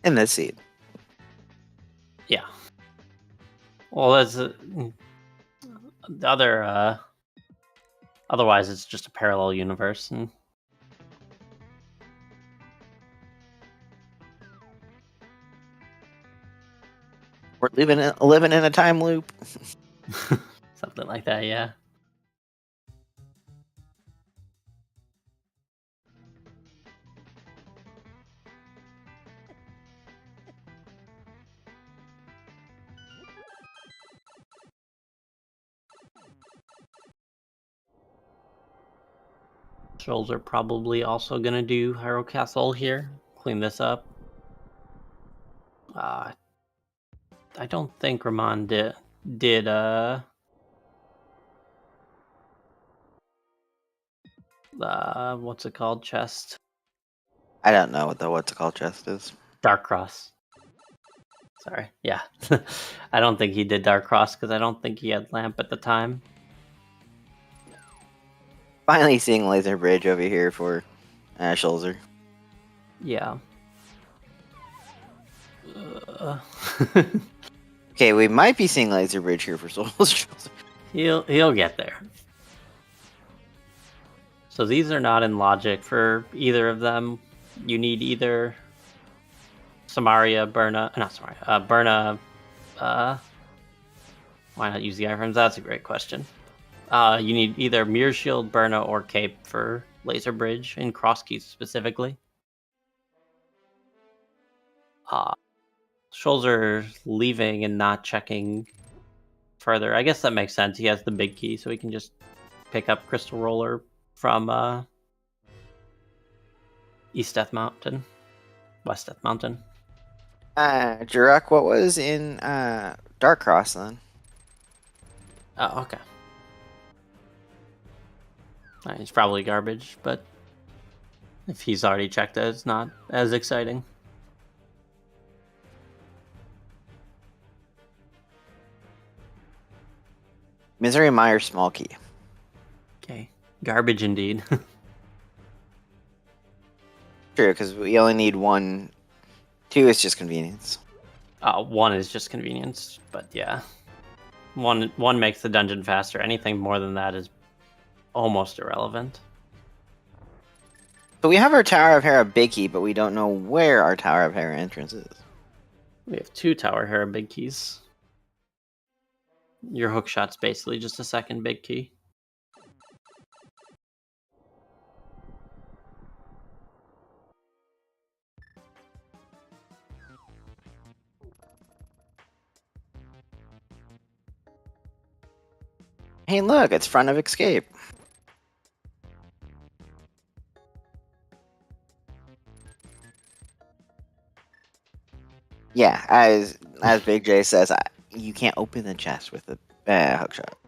In this seed. Yeah. Well, that's the other. Otherwise, it's just a parallel universe, and we're living in a time loop. something like that. Yeah. Schulzer probably also gonna do Hyrule Castle here. Clean this up. I don't think Ramond did what's it called, chest. I don't know what the what's it called chest is. Dark Cross. Sorry. Yeah. I don't think he did Dark Cross because I don't think he had Lamp at the time. Finally seeing Laser Bridge over here for Schulzer. Yeah. Okay, we might be seeing Laser Bridge here for Schulzer. He'll get there. So these are not in logic for either of them. You need either Samaria, Berna, not Samaria, Berna. Why not use the iframes? That's a great question. You need either Mirror Shield, Berna, or Cape for Laser Bridge in Crosskeys specifically. Schulzer leaving and not checking further. I guess that makes sense. He has the big key, so he can just pick up Crystal Roller from East Death Mountain, West Death Mountain. Jirek, what was in Dark Cross then? Oh, okay. It's probably garbage, but if he's already checked it, it's not as exciting. Misery Mire small key. Okay, garbage indeed. True, because we only need 1. 2 is just convenience. 1 is just convenience, but yeah. One makes the dungeon faster. Anything more than that is almost irrelevant. So we have our Tower of Hera big key, but we don't know where our Tower of Hera entrance is. We have 2 Tower Hera big keys. Your hook shot's basically just a second big key. Hey, look, it's front of escape. Yeah, as Big J says, you can't open the chest with a hook shot.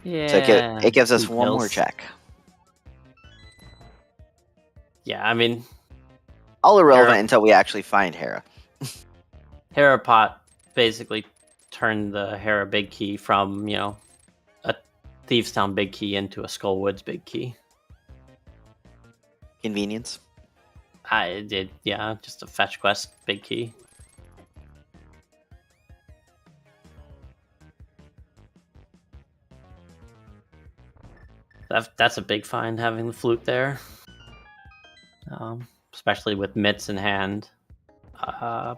Yeah. So it gives us one more check. Yeah, I mean, all irrelevant until we actually find Hera. Hera Pot basically turned the Hera big key from, a Thieves Town big key into a Skullwoods big key. Convenience. I did, yeah, just a fetch quest big key. That's a big find, having the flute there. Especially with mitts in hand. If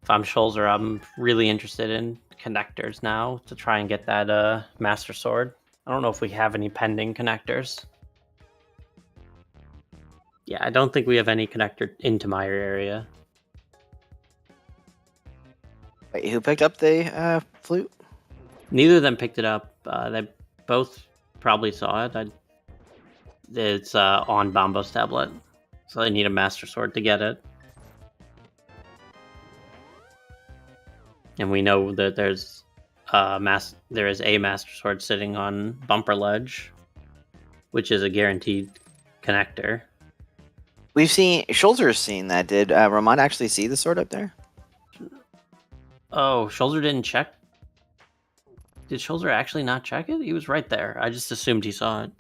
I'm Schulzer, I'm really interested in connectors now to try and get that Master Sword. I don't know if we have any pending connectors. Yeah, I don't think we have any connector into my area. Wait, who picked up the flute? Neither of them picked it up. They both probably saw it. It's on Bombo's tablet, so they need a Master Sword to get it. And we know that there is a Master Sword sitting on Bumper Ledge, which is a guaranteed connector. We've seen Schulzer's seen that. Did Ramond actually see the sword up there? Oh, Schulzer didn't check. Did Schulzer actually not check it? He was right there. I just assumed he saw it.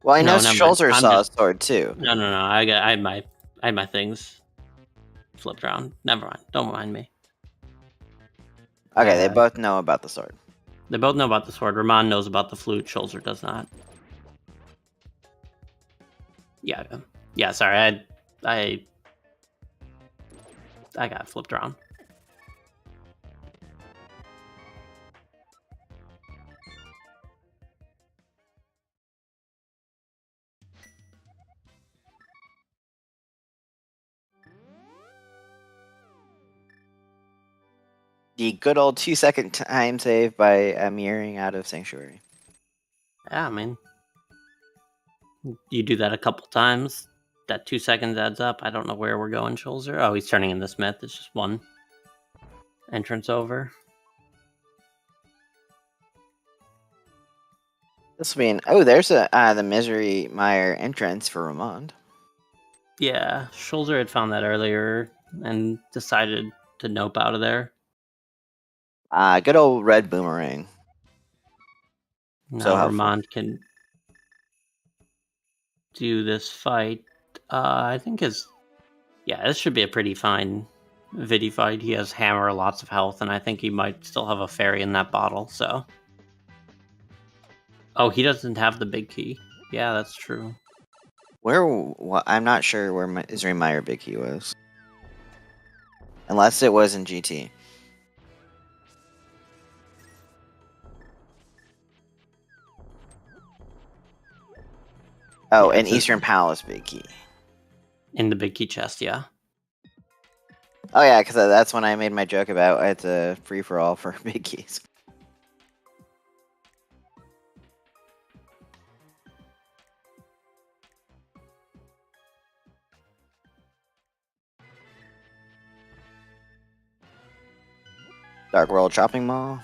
Well, I know Schulzer saw a sword too. No. I had my things flipped around. Never mind. Don't mind me. Okay, they both know about the sword. They both know about the sword. Ramond knows about the flute. Schulzer does not. Yeah. Sorry, I got flipped around. The good old 2-second time save by mirroring out of Sanctuary. Yeah, I mean, you do that a couple times, that 2 seconds adds up. I don't know where we're going, Schulzer. Oh, he's turning in the Smith. It's just one entrance over. This will be an there's the Misery Mire entrance for Ramond. Yeah, Schulzer had found that earlier and decided to nope out of there. Good old red boomerang. So Now helpful. Ramond can do this fight. I think this should be a pretty fine Vidi fight. He has hammer, lots of health, and I think he might still have a fairy in that bottle. So, oh, he doesn't have the big key. Yeah, that's true. I'm not sure where Misery Mire big key was, unless it was in GT. Oh, Yeah, and it's Eastern Palace big key. in the big key chest. Yeah. Oh yeah, because that's when I made my joke about it's a free for all for big keys. Dark World Shopping Mall.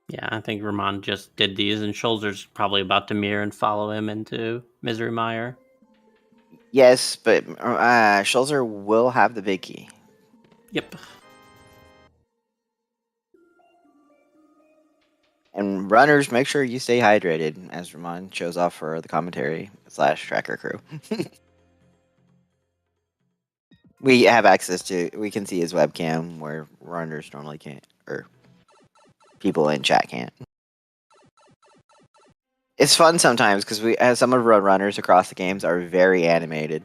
Yeah, I think Ramond just did these, and Schulzer's probably about to mirror and follow him into Misery Mire. Yes, but Schulzer will have the big key. Yep. And runners, make sure you stay hydrated, as Ramon shows off for the commentary / tracker crew. We have access to, we can see his webcam where runners normally can't, or people in chat can't. It's fun sometimes because as some of our runners across the games are very animated.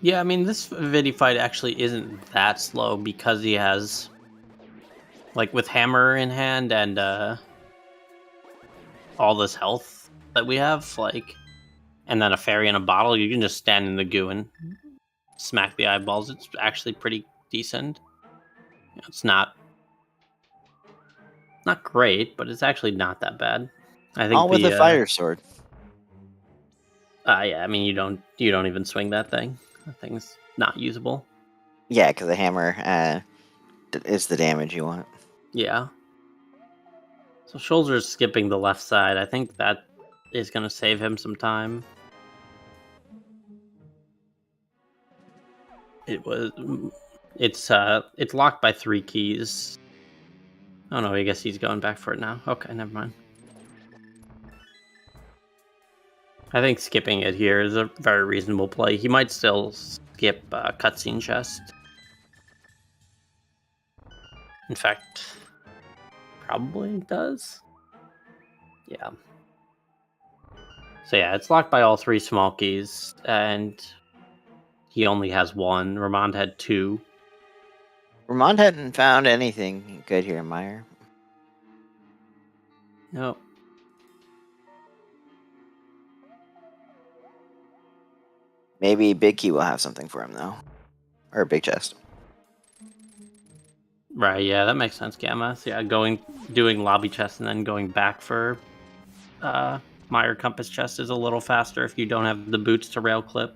Yeah, I mean, this Vidi fight actually isn't that slow because he has, like, with hammer in hand and all this health that we have, like, and then a fairy in a bottle, you can just stand in the goo and smack the eyeballs. It's actually pretty decent. It's not great, but it's actually not that bad. I think All with a the fire sword. yeah, I mean, you don't even swing that thing. That thing's not usable. Yeah, because the hammer is the damage you want. Yeah. So Schulzer's skipping the left side. I think that is going to save him some time. It's locked by 3 keys. Oh no, I guess he's going back for it now. Okay, never mind. I think skipping it here is a very reasonable play. He might still skip cutscene chest. In fact, probably does. Yeah. So yeah, it's locked by all 3 small keys, and he only has 1. Ramond had 2. Ramon hadn't found anything good here, Meyer. No. Maybe Big Key will have something for him though, or Big Chest. Right, yeah, that makes sense, Gamma. So yeah, doing lobby chest and then going back for Meyer Compass chest is a little faster if you don't have the boots to rail clip.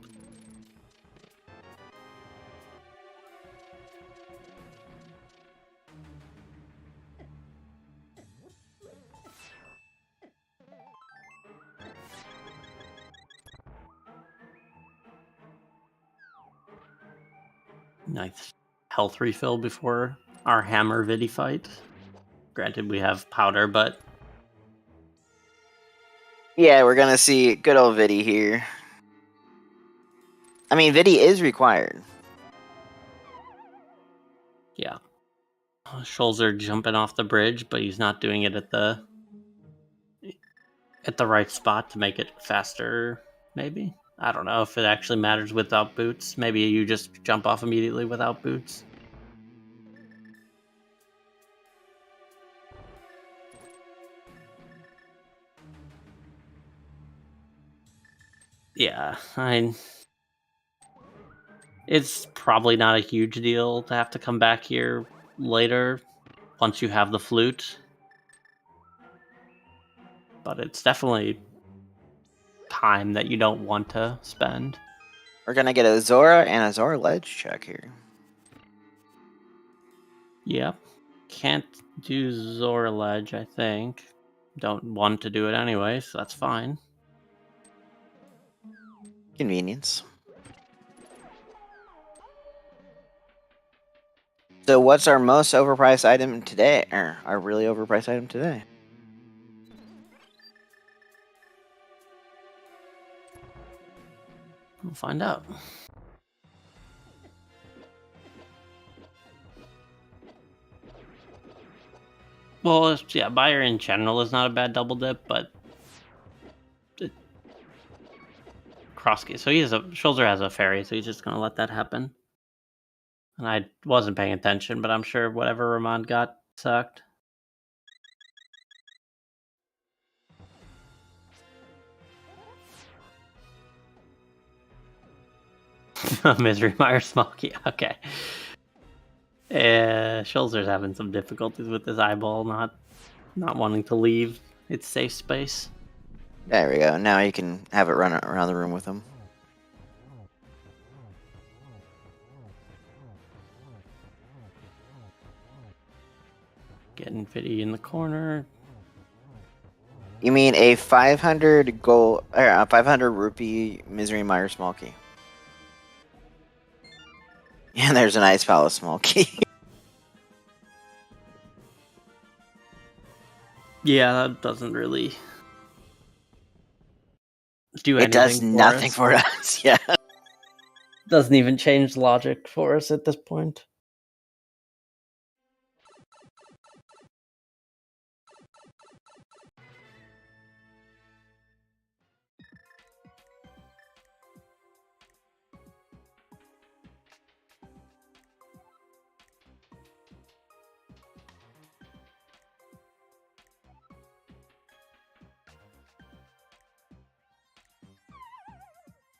Nice health refill before our hammer Vidi fight. Granted, we have powder, but Yeah, we're gonna see good old Vidi here. I mean, Vidi is required. yeah. Schulzer jumping off the bridge, but he's not doing it at the right spot to make it faster, maybe? I don't know if it actually matters without boots. Maybe you just jump off immediately without boots. Yeah, it's probably not a huge deal to have to come back here later once you have the flute. But it's definitely time that you don't want to spend. We're gonna get a Zora and a Zora ledge check here. Yep. Can't do Zora ledge, I think. Don't want to do it anyway, so that's fine. Convenience. So what's our most overpriced item today? Or our really overpriced item today? We'll find out. Well, yeah, buyer in general is not a bad double dip, but Crosskeys. So Schulzer has a fairy, so he's just gonna let that happen. And I wasn't paying attention, but I'm sure whatever Ramond got sucked. Misery Meyer Smoky. Okay. Schulzer's having some difficulties with his eyeball, not wanting to leave its safe space. There we go. Now you can have it run around the room with him. Getting Fitty in the corner. You mean a 500 gold or a 500 rupee Misery Meyer Smokey? And there's an Ice Palace Smokey. Yeah, that doesn't really do anything. It does nothing for us. Yeah. Doesn't even change logic for us at this point.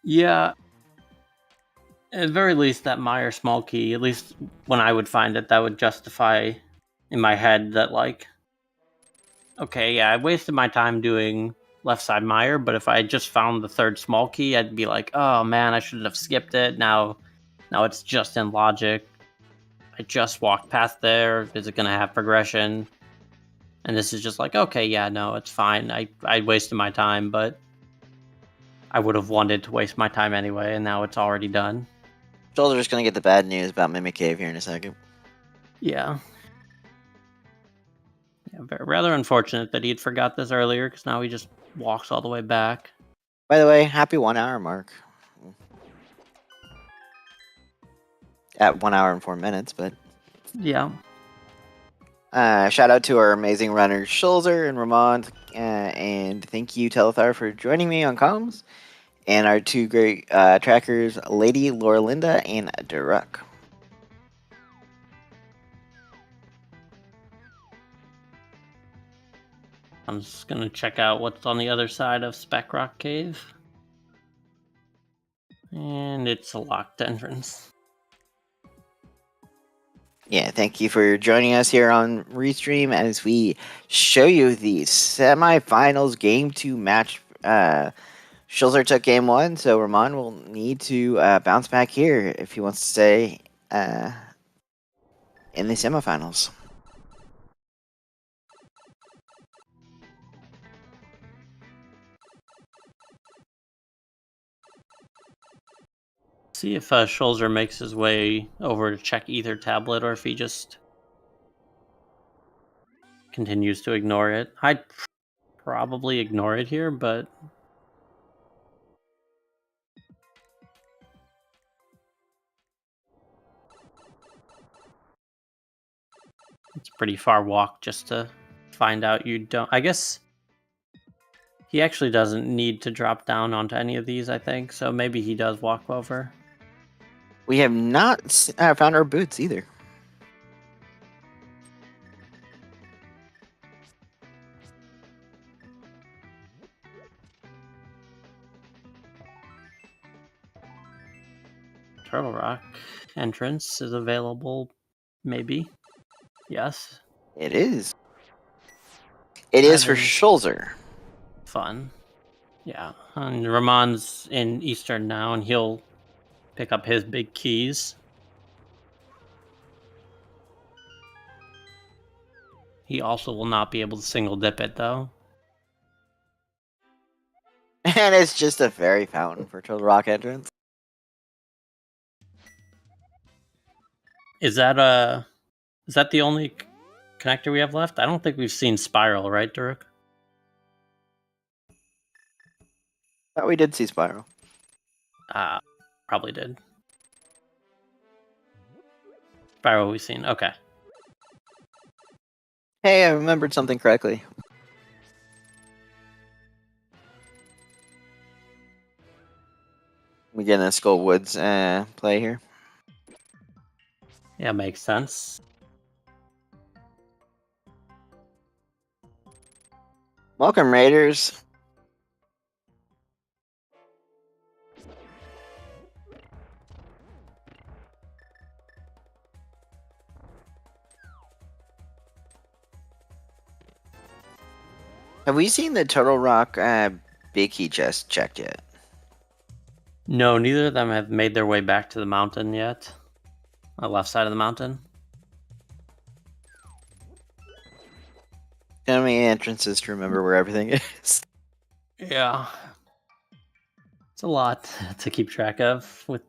Yeah. At the very least, that Meyer small key, at least when I would find it, that would justify in my head that, like, okay, yeah, I wasted my time doing left side Meyer, but if I had just found the third small key, I'd be like, oh man, I should have skipped it. Now it's just in logic. I just walked past there. Is it going to have progression? And this is just like, okay, yeah, no, it's fine. I wasted my time, but I would have wanted to waste my time anyway, and now it's already done. Schulzer's gonna get the bad news about Mimic Cave here in a second. Yeah. Yeah, rather unfortunate that he'd forgot this earlier, because now he just walks all the way back. By the way, happy 1 hour mark. At 1 hour and 4 minutes, but yeah. Shout out to our amazing runners Schulzer and Ramond, and thank you Telethar for joining me on comms, and our two great trackers, Lady Loralinda and Duruk. I'm just gonna check out what's on the other side of Spec Rock Cave. And it's a locked entrance. Yeah, thank you for joining us here on Restream as we show you the semifinals game 2 match. Schulzer took game 1, so Ramond will need to bounce back here if he wants to stay in the semifinals. See if Schulzer makes his way over to check either tablet, or if he just continues to ignore it. I'd probably ignore it here, but it's a pretty far walk just to find out you don't. I guess he actually doesn't need to drop down onto any of these, I think, so maybe he does walk over. We have not found our boots either. Turtle Rock entrance is available, maybe. Yes. It is. It is for Schulzer. Fun. Yeah. And Ramond's in Eastern now, and he'll pick up his big keys. He also will not be able to single dip it, though. And it's just a fairy fountain for Turtle Rock entrance. Is that the only connector we have left? I don't think we've seen Spiral, right, Durek? Thought we did see Spiral. Probably did. Spiral we've seen. Okay. Hey, I remembered something correctly. We get a Skull Woods play here. Yeah, makes sense. Welcome, Raiders. Have we seen the Turtle Rock big key chest checked yet? No, neither of them have made their way back to the mountain yet. On the left side of the mountain. How many entrances to remember where everything is? Yeah. It's a lot to keep track of with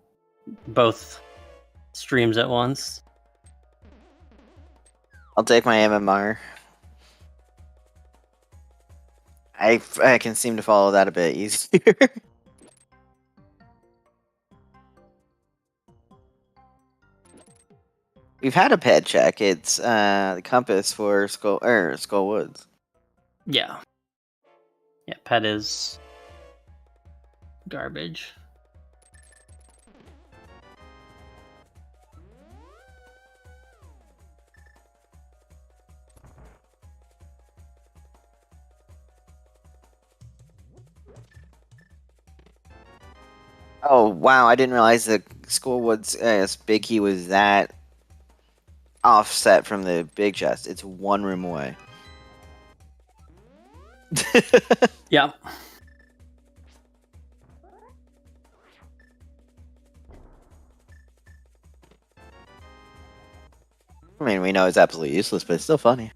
both streams at once. I'll take my MMR. I can seem to follow that a bit easier. We've had a pet check. It's the compass for Skull Woods. Yeah. Yeah, pet is garbage. Oh wow! I didn't realize the Skull Woods big key was that offset from the big chest. It's one room away. Yep. I mean, we know it's absolutely useless, but it's still funny.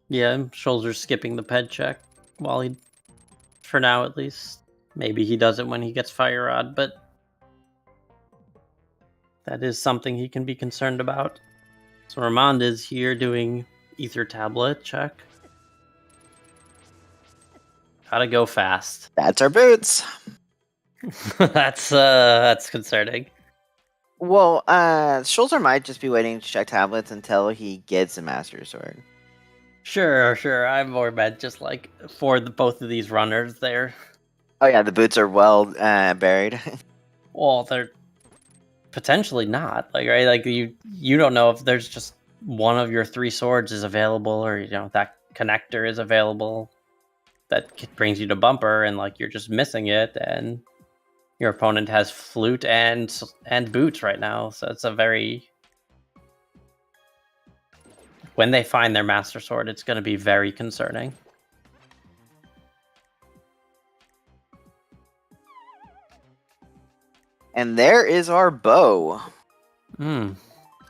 Yeah, Schulzer's skipping the ped check while he, for now at least. Maybe he does it when he gets Fire Rod, but that is something he can be concerned about. So Ramond is here doing Ether Tablet check. Gotta go fast. That's our boots. That's concerning. Well, Schulzer might just be waiting to check tablets until he gets a Master Sword. Sure. I'm more meant just like for both of these runners there. Oh yeah, the boots are well buried. Well, they're potentially not. Like, right? Like you don't know if there's just one of your 3 swords is available, or that connector is available that brings you to bumper, and like you're just missing it, and your opponent has flute and boots right now. So it's a very, when they find their Master Sword, it's going to be very concerning. And there is our bow. Hmm.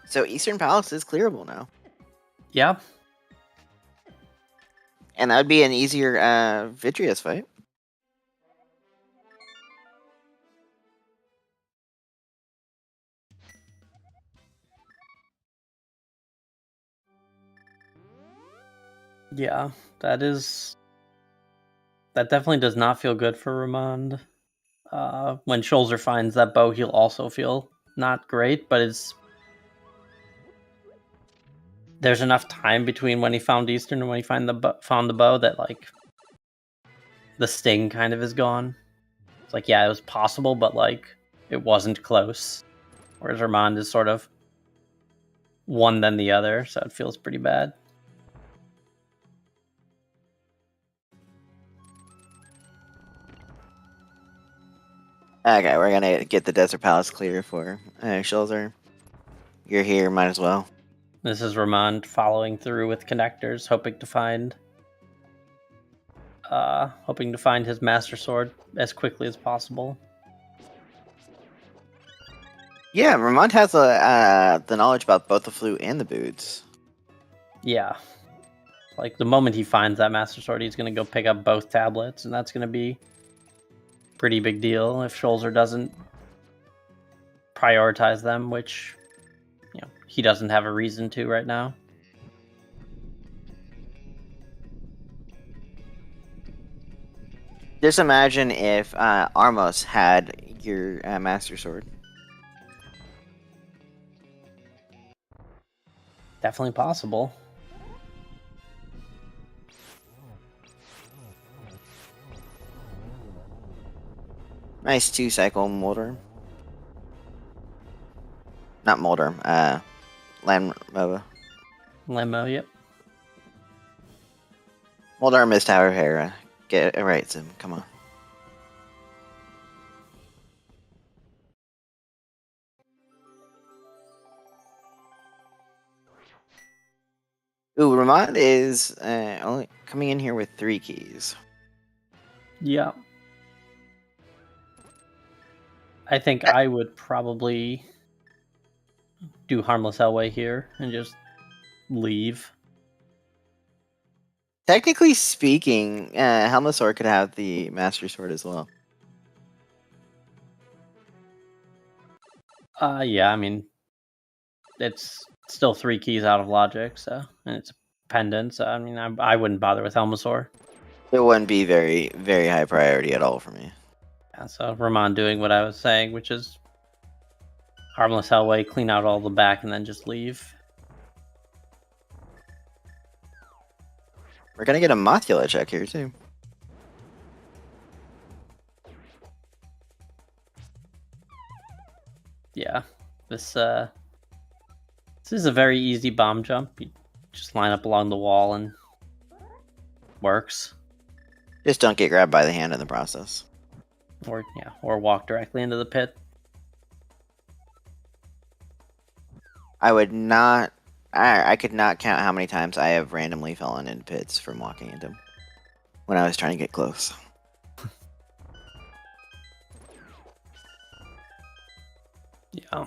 So Eastern Palace is clearable now. Yeah. And that would be an easier Vitreous fight. Yeah, that definitely does not feel good for Ramond. When Schulzer finds that bow, he'll also feel not great, but there's enough time between when he found Eastern and when he found the bow that like the sting kind of is gone. It's like, yeah, it was possible, but like it wasn't close. Whereas Ramond is sort of one then the other, so it feels pretty bad. Okay, we're gonna get the Desert Palace clear for Schulzer. You're here, might as well. This is Ramond following through with connectors, hoping to find his Master Sword as quickly as possible. Yeah, Ramond has the knowledge about both the flute and the boots. Yeah. Like, the moment he finds that Master Sword, he's going to go pick up both tablets, and that's going to be a pretty big deal if Schulzer doesn't prioritize them, which, he doesn't have a reason to right now. Just imagine if Armos had your Master Sword. Definitely possible. Nice 2-cycle Molder. Not Molder, Lamova. Lemo, yep. Molder missed Tower Hera. Get it right, Sim. Come on. Ooh, Ramond is only coming in here with 3 keys. Yeah. I think I would probably do Harmless Elway here and just leave. Technically speaking, Helmasaur could have the Master Sword as well. Yeah, I mean, it's still 3 keys out of logic, so, and it's a pendant, so I mean, I wouldn't bother with Helmasaur. It wouldn't be very, very high priority at all for me. Yeah, so Ramond doing what I was saying, which is Harmless Hellway, clean out all the back, and then just leave. We're gonna get a Mothula check here too. Yeah, this is a very easy bomb jump. You just line up along the wall and works. Just don't get grabbed by the hand in the process. Or walk directly into the pit. I would not. I could not count how many times I have randomly fallen into pits from walking into them when I was trying to get close. Yeah.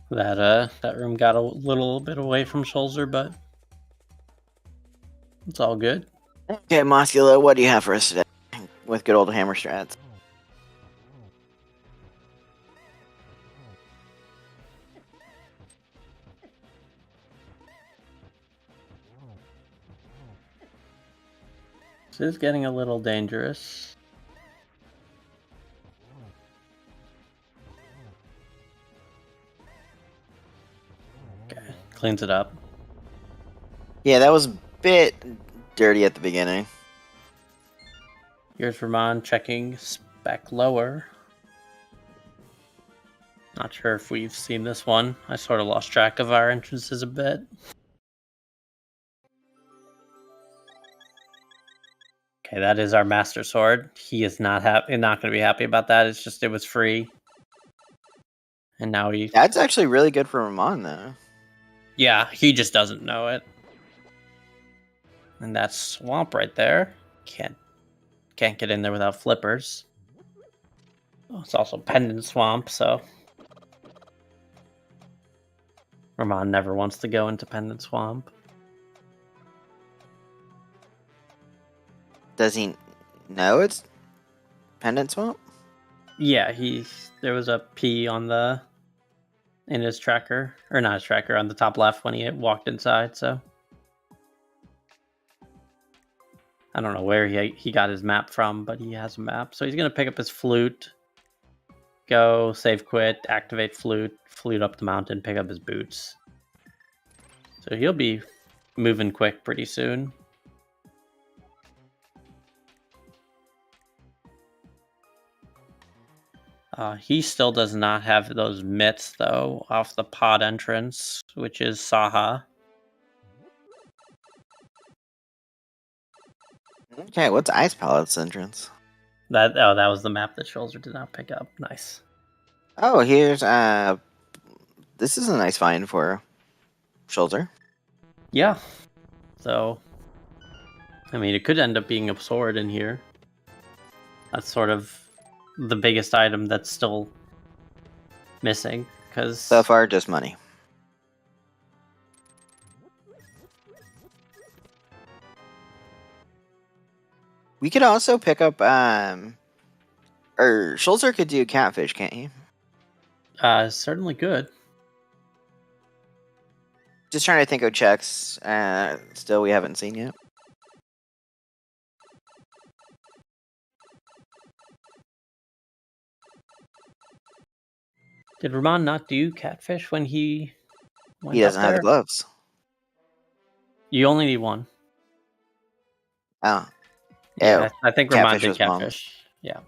That room got a little bit away from Schulzer, but it's all good. Okay, Mothula, what do you have for us today with good old hammer strats? This is getting a little dangerous. Okay, cleans it up. Yeah, that was a bit dirty at the beginning. Here's Ramond checking spec lower. Not sure if we've seen this one. I sort of lost track of our entrances a bit. Okay, that is our Master Sword. He is not going to be happy about that. It's just it was free, and now he. That's actually really good for Ramond, though. Yeah, he just doesn't know it. And that's Swamp right there. Can't get in there without flippers. Oh, it's also Pendant Swamp, so Ramond never wants to go into Pendant Swamp. Does he know it's Pendant Swamp? Yeah, there was a P in his tracker, or not his tracker, on the top left when he walked inside, so I don't know where he got his map from, but he has a map. So he's going to pick up his flute, go, save quit, activate flute up the mountain, pick up his boots. So he'll be moving quick pretty soon. He still does not have those mitts, though, off the pod entrance, which is Saha. Okay, what's Ice Palace's entrance? That was the map that Schulzer did not pick up. Nice. Oh, here's this is a nice find for Schulzer. Yeah. So, I mean, it could end up being a sword in here. That's sort of the biggest item that's still missing, because So far, just money. We could also pick up or Schulzer could do catfish, can't he? certainly good. Just trying to think of checks. Still, we haven't seen yet. Did Ramond not do catfish when he went He up doesn't have the there? gloves. You only need one. Oh, Yeah, ew. I think Ramond Catfish did was mom. catfish. Yeah.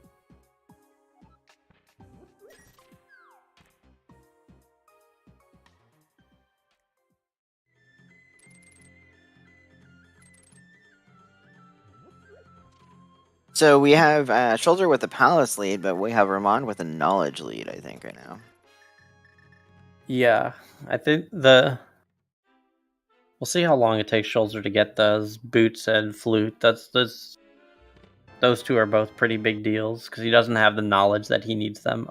So we have Schulzer with the palace lead, but we have Ramond with a knowledge lead, I think, right now. Yeah, I think we'll see how long it takes Schulzer to get those boots and flute. Those two are both pretty big deals because he doesn't have the knowledge that he needs them.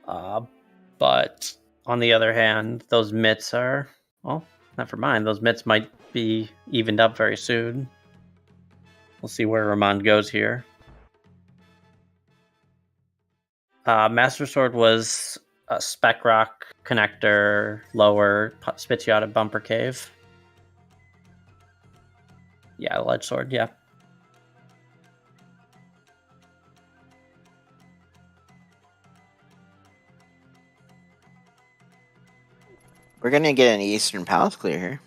But on the other hand, those mitts are, well, never mind. Those mitts might be evened up very soon. We'll see where Ramond goes here. Master Sword was a Spec Rock connector, lower, spits you out of Bumper Cave. Yeah, Ledge Sword, yeah. We're gonna get an Eastern Palace clear here.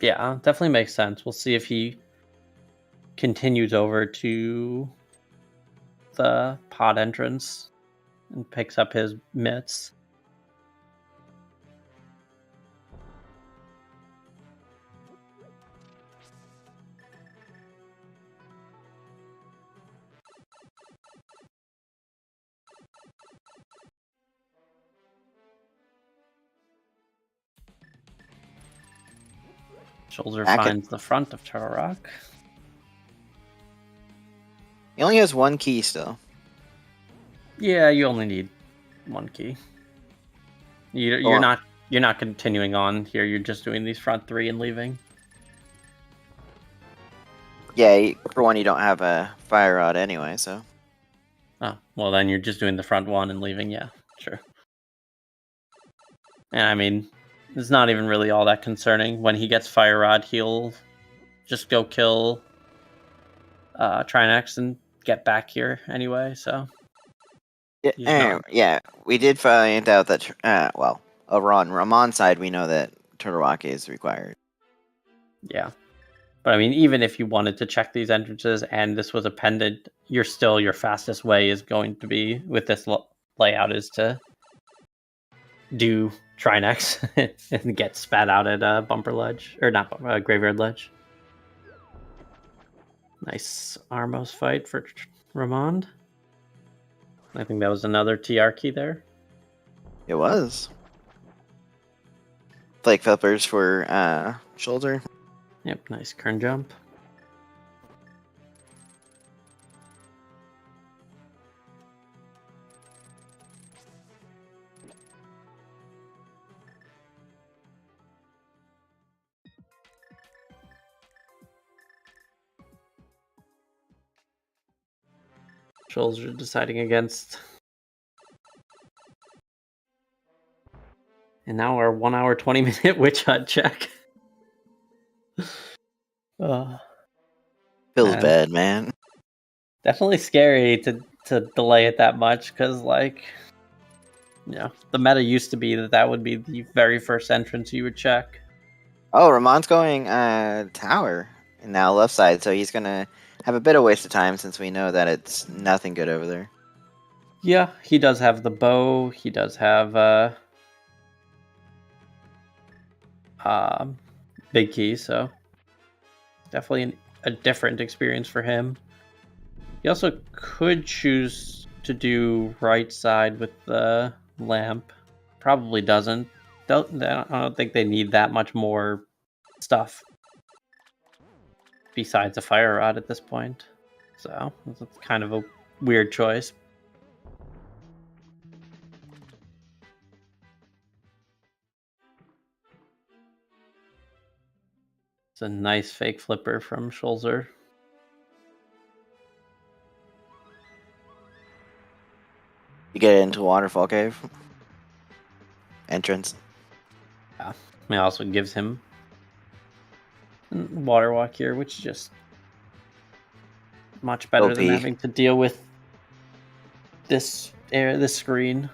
Yeah, definitely makes sense. We'll see if he continues over to the pod entrance and picks up his mitts. Schulzer finds the front of Turtle Rock. He only has one key still. Yeah, you only need one key. You're not continuing on here. You're just doing these front three and leaving. Yeah, for one, you don't have a fire rod anyway, so. Oh, well, then you're just doing the front one and leaving. Yeah, sure. And I mean, it's not even really all that concerning. When he gets Fire Rod, he'll just go kill Trinex and get back here anyway, so. Yeah, we did find out that, over on Ramon's side, we know that Turtle Rock is required. Yeah. But I mean, even if you wanted to check these entrances and this was a pendant, your fastest way is going to be, with this layout, is to do Trinex and get spat out at Bumper Ledge, or not Graveyard Ledge. Nice Armos fight for Ramond. I think that was another TR key there. It was. Flake Flippers for Schulzer. Yep, nice Kern jump. Schulzer deciding against. And now our 1 hour 20-minute witch hunt check. Feels bad, man. Definitely scary to delay it that much, because the meta used to be that would be the very first entrance you would check. Oh, Ramon's going tower and now left side, so he's gonna have a bit of waste of time since we know that it's nothing good over there. Yeah, he does have the bow. He does have big key, so definitely a different experience for him. He also could choose to do right side with the lamp. Probably doesn't. I don't think they need that much more stuff besides a fire rod at this point. So it's kind of a weird choice. It's a nice fake flipper from Schulzer. You get into a waterfall cave entrance. Yeah. It also gives him water walk here, which is just much better than OP. having to deal with this screen.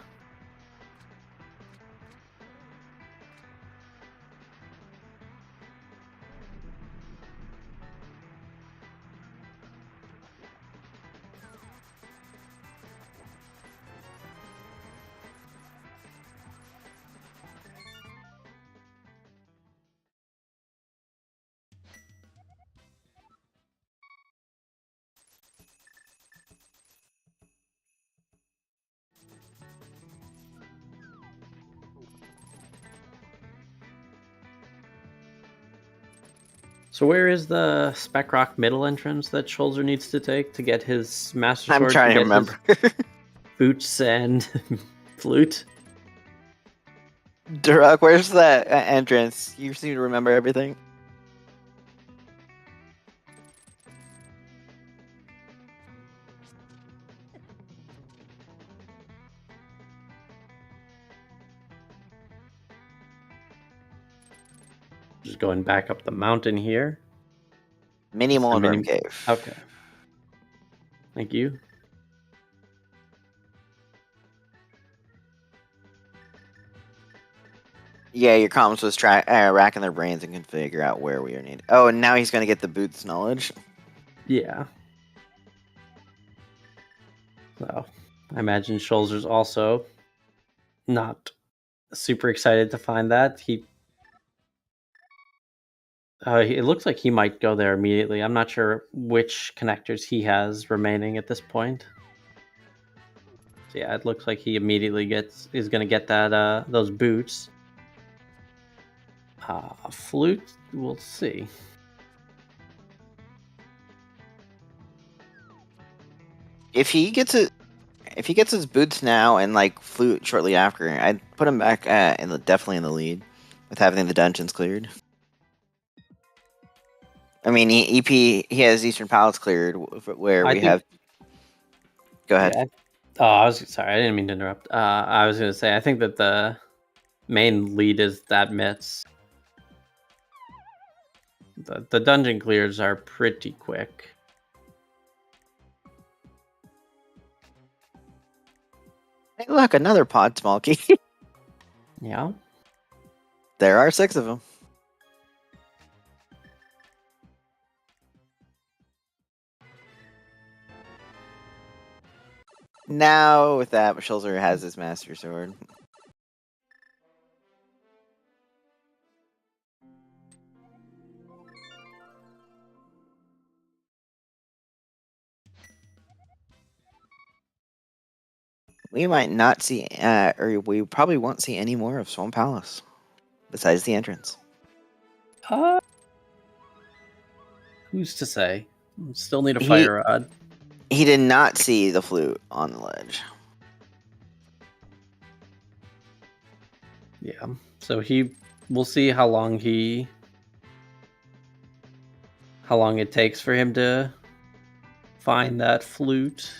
So where is the Spec Rock middle entrance that Schulzer needs to take to get his Master Sword? I'm trying to remember. Boots and flute. Durock, where's that entrance? You seem to remember everything. Just going back up the mountain here. Mini Moldrum Cave. Okay. Thank you. Yeah, your comms was racking their brains and can figure out where we are needed. Oh, and now he's going to get the boots knowledge. Yeah. So I imagine Schulzer's also not super excited to find that. It looks like he might go there immediately. I'm not sure which connectors he has remaining at this point. So yeah, it looks like he immediately is going to get that those boots. Flute, we'll see. If he gets his boots now and like flute shortly after, I'd put him back definitely in the lead with having the dungeons cleared. I mean, he has Eastern Palace cleared, where we have. Go ahead. Yeah. Oh, I was sorry. I didn't mean to interrupt. I was going to say I think that the main lead is that Mitz. The dungeon clears are pretty quick. Hey, look, another pod small key. Yeah. There are 6 of them. Now, with that, Schulzer has his Master Sword. We might not see, or we probably won't see any more of Swamp Palace, besides the entrance. Who's to say? Still need a fire rod. He did not see the flute on the ledge. Yeah. So we'll see how long it takes for him to find that flute.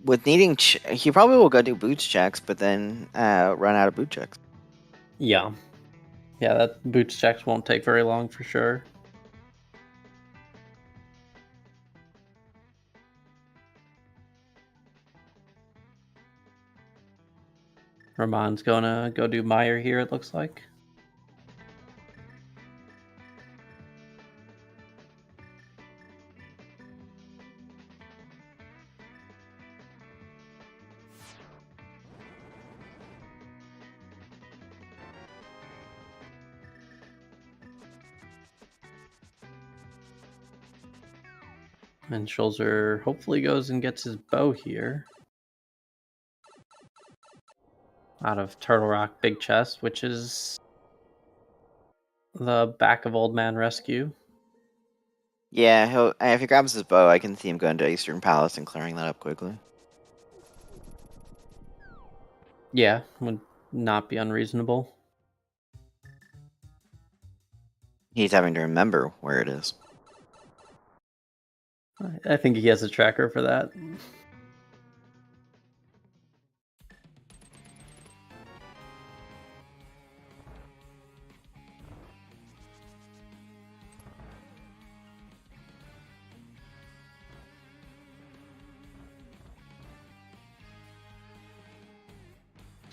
With needing, he probably will go do boots checks, but then run out of boot checks. Yeah. Yeah, that boots checks won't take very long for sure. Ramond's gonna go do Meyer here, it looks like. and Schulzer hopefully goes and gets his bow here. Out of Turtle Rock Big Chest, which is the back of Old Man Rescue. Yeah, if he grabs his bow, I can see him going to Eastern Palace and clearing that up quickly. Yeah, would not be unreasonable. He's having to remember where it is. I think he has a tracker for that.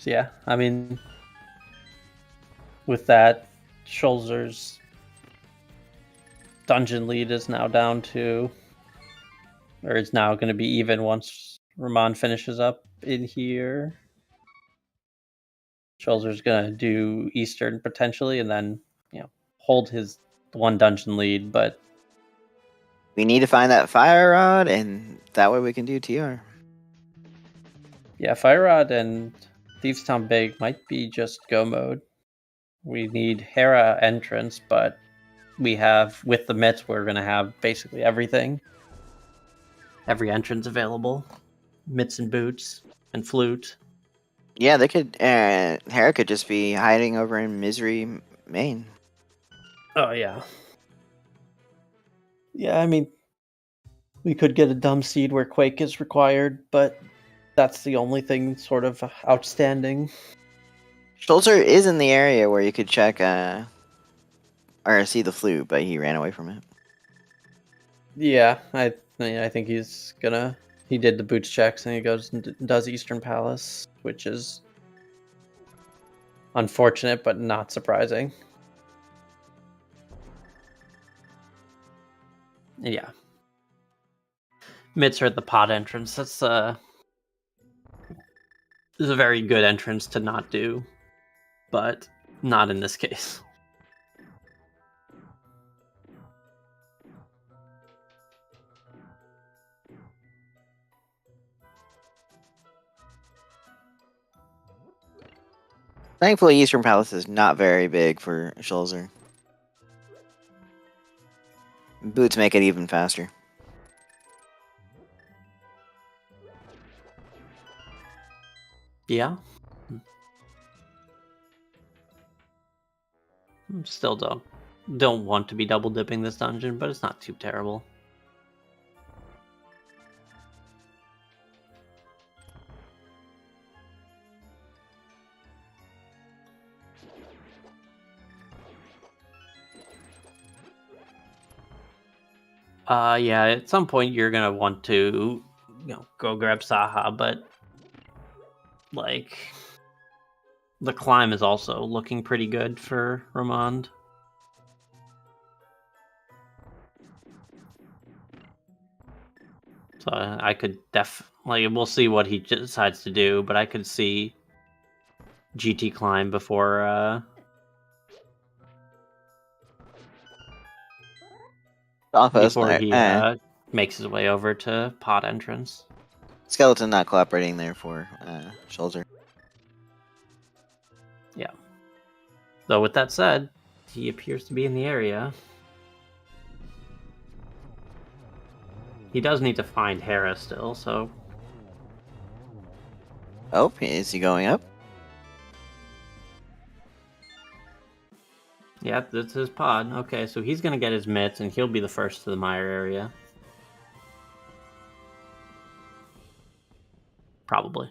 So yeah, I mean, with that, Schulzer's dungeon lead is now down to, or is now going to be even once Ramond finishes up in here. Schulzer's going to do Eastern potentially, and then hold his one dungeon lead. But we need to find that fire rod, and that way we can do TR. Yeah, Fire Rod and Thieves Town Big might be just go mode. We need Hera entrance, but we have, with the mitts, we're going to have basically everything. Every entrance available. Mitts and boots and flute. Yeah, they could. Hera could just be hiding over in Misery, Maine. Oh, yeah. Yeah, I mean, we could get a dumb seed where Quake is required, but that's the only thing sort of outstanding. Schulzer is in the area where you could check or see the flute, but he ran away from it. Yeah, I think he's gonna. He did the boots checks and he goes and does Eastern Palace, which is unfortunate but not surprising. Yeah, mitts are at the pod entrance. That's is a very good entrance to not do, but not in this case. Thankfully, Eastern Palace is not very big for Schulzer. Boots make it even faster. Yeah. Still don't want to be double dipping this dungeon, but it's not too terrible. Yeah, at some point you're gonna want to, go grab Saha, but like the climb is also looking pretty good for Ramond. So I could we'll see what he decides to do, but I could see GT climb before he makes his way over to pod entrance. Skeleton not cooperating there for Schulzer. Yeah. Though with that said, he appears to be in the area. He does need to find Hera still, so... Oh, is he going up? Yeah, that's his pod. Okay, so he's gonna get his mitts, and he'll be the first to the mire area. Probably.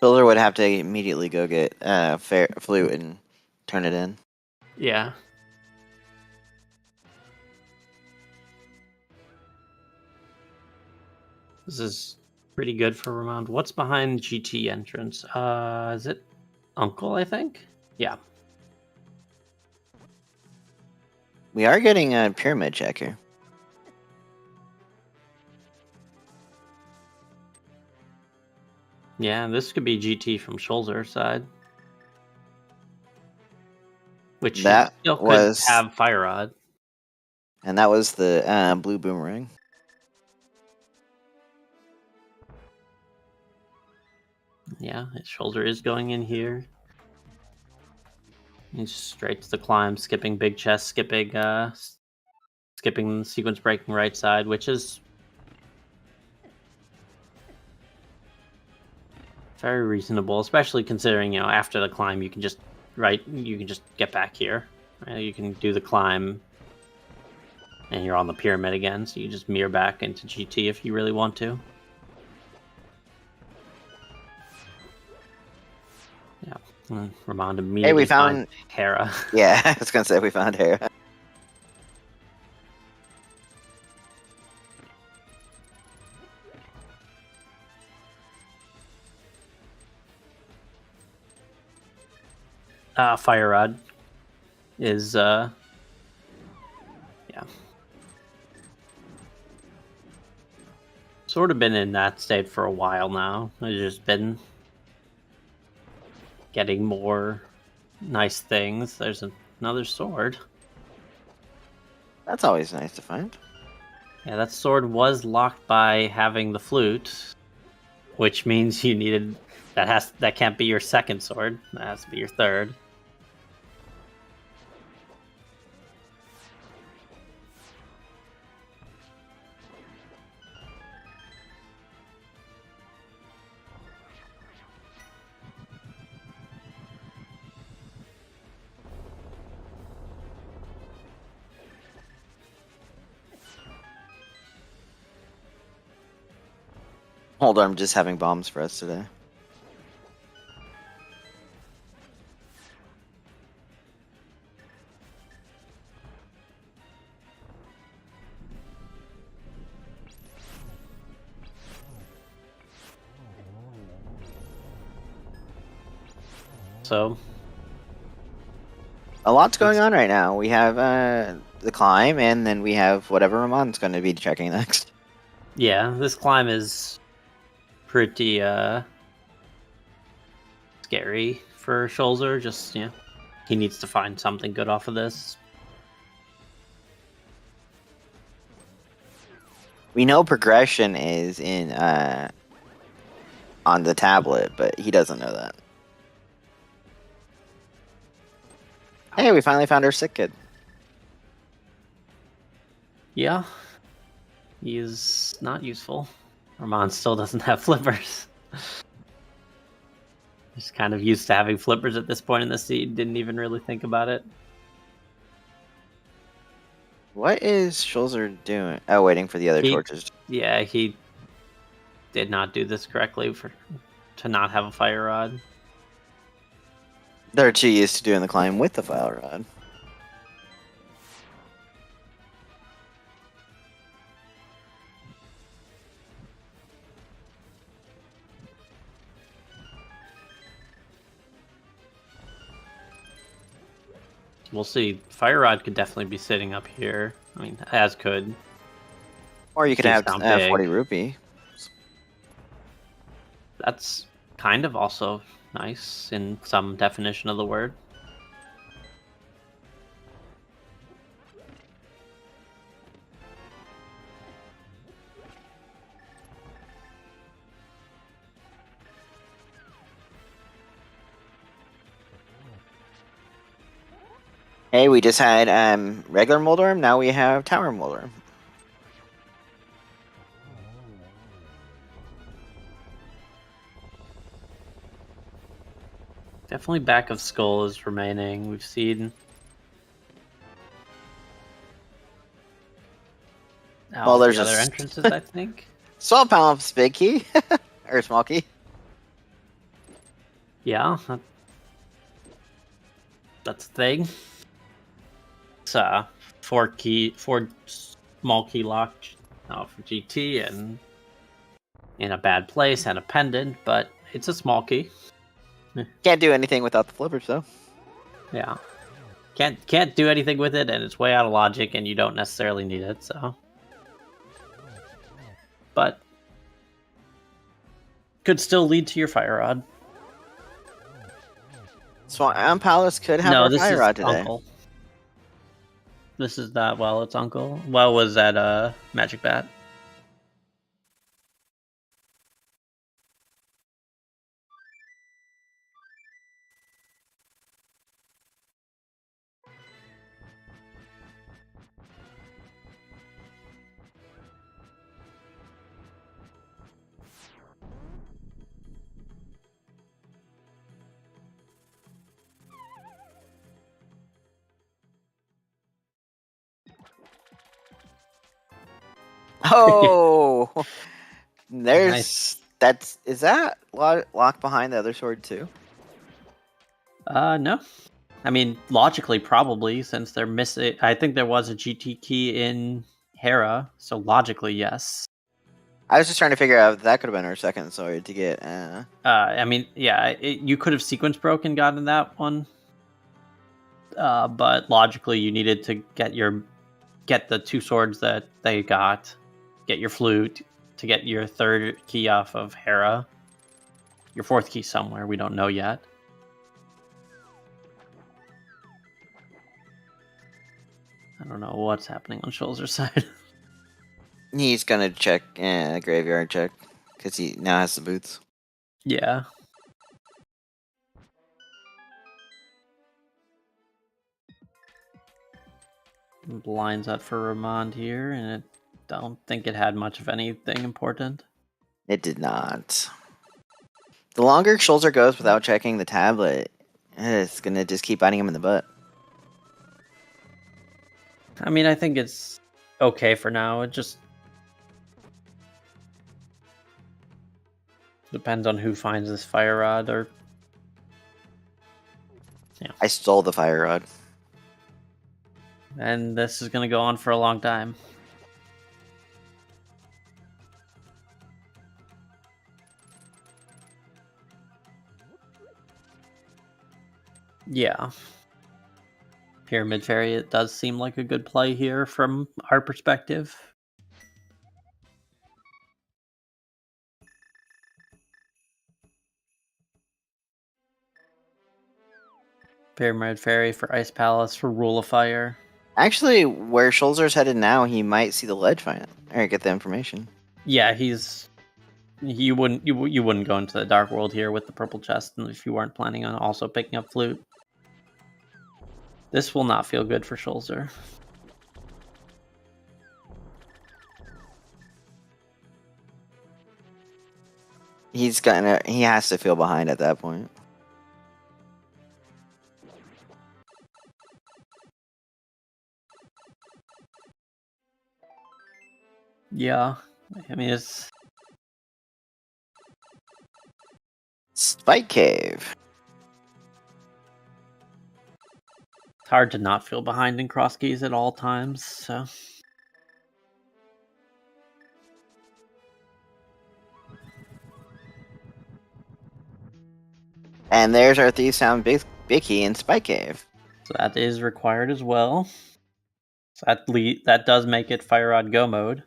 Schulzer would have to immediately go get flute and turn it in. Yeah. This is pretty good for Ramond. What's behind GT entrance? Is it Uncle, I think? Yeah. We are getting a pyramid check here. Yeah, this could be GT from Schulzer's side. Which That still was... could have Fire Rod. And that was the blue boomerang. Yeah, his shoulder is going in here. He's straight to the climb, skipping big chest, skipping sequence breaking right side, which is very reasonable, especially considering, you know, after the climb you can just get back here. Right? You can do the climb and you're on the pyramid again, so you just mirror back into GT if you really want to. Yeah. Ramond immediately Hey, we found finds Hera. Yeah, I was gonna say we found Hera. Fire Rod is yeah. Sort of been in that state for a while now. It's just been getting more nice things. There's another sword. That's always nice to find. Yeah, that sword was locked by having the flute, which means you needed that can't be your second sword. That has to be your third. Hold on, I'm just having bombs for us today. So A lot's going on right now. We have the climb, and then we have whatever Ramon's going to be checking next. yeah, this climb is pretty scary for Schulzer. Just he needs to find something good off of this. We know progression is in on the tablet, but he doesn't know that. Hey, we finally found our sick kid. Yeah, he is not useful. Ramond still doesn't have flippers. He's kind of used to having flippers at this point in the seed. Didn't even really think about it. What is Schulzer doing? Oh, waiting for the other torches. Yeah, he did not do this correctly to not have a fire rod. They're too used to doing the climb with the fire rod. We'll see. Fire rod could definitely be sitting up here. I mean, as could. Or you could have 40 rupee. That's kind of also nice in some definition of the word. Hey, we just had regular Moldorm, now we have Tower Moldorm. Definitely back of skull is remaining. We've seen well, there's the other entrances, I think. Small Palace big key. Or small key. Yeah. That's the thing. It's four small key lock for GT and in a bad place and a pendant, but it's a small key. Can't do anything without the flippers, though. Yeah. Can't do anything with it, and it's way out of logic, and you don't necessarily need it, so. But could still lead to your fire rod. Swamp Palace could have a fire rod today. Uncle. This is not Well, its uncle. Well was at Magic Bat. Oh, there's Nice. is that locked behind the other sword too? No. I mean, logically, probably, since they're missing. I think there was a GT key in Hera, so logically, yes. I was just trying to figure out if that could have been our second sword to get. I mean, yeah, you could have sequence broken gotten that one, but logically, you needed to get the two swords that they got, get your flute to get your third key off of Hera, your fourth key somewhere we don't know yet. I don't know what's happening on Schulzer's side. He's gonna check graveyard check because he now has the boots. Yeah. Blinds up for Ramond here, and I don't think it had much of anything important. It did not. The longer Schulzer goes without checking the tablet, it's gonna just keep biting him in the butt. I mean, I think it's okay for now. It just depends on who finds this fire rod, or yeah. I stole the fire rod. And this is going to go on for a long time. Yeah. Pyramid Fairy, it does seem like a good play here from our perspective. Pyramid Fairy for Ice Palace for Rule of Fire. Actually, where Schulzer's headed now, he might see the ledge find it or get the information. Yeah, you wouldn't go into the Dark World here with the purple chest if you weren't planning on also picking up flute. This will not feel good for Schulzer. He has to feel behind at that point. Yeah, I mean it's Spike Cave. It's hard to not feel behind in Crosskeys at all times, so. And there's our Thief Sound big key in Spike Cave. So that is required as well. So that does make it Fire Rod Go mode.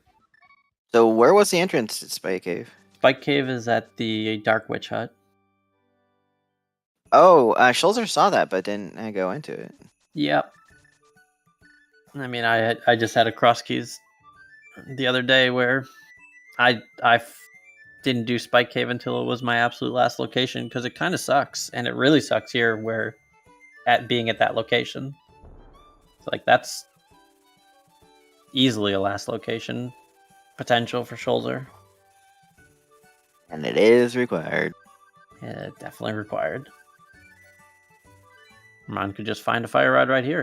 So where was the entrance to Spike Cave? Spike Cave is at the Dark Witch Hut. Oh, Schulzer saw that but didn't go into it. Yep. I mean, I just had a Crosskeys the other day where I didn't do Spike Cave until it was my absolute last location because it kind of sucks, and it really sucks here where being at that location. So, like, that's easily a last location potential for Schulzer. And it is required. Yeah, definitely required. Ramond could just find a fire rod right here,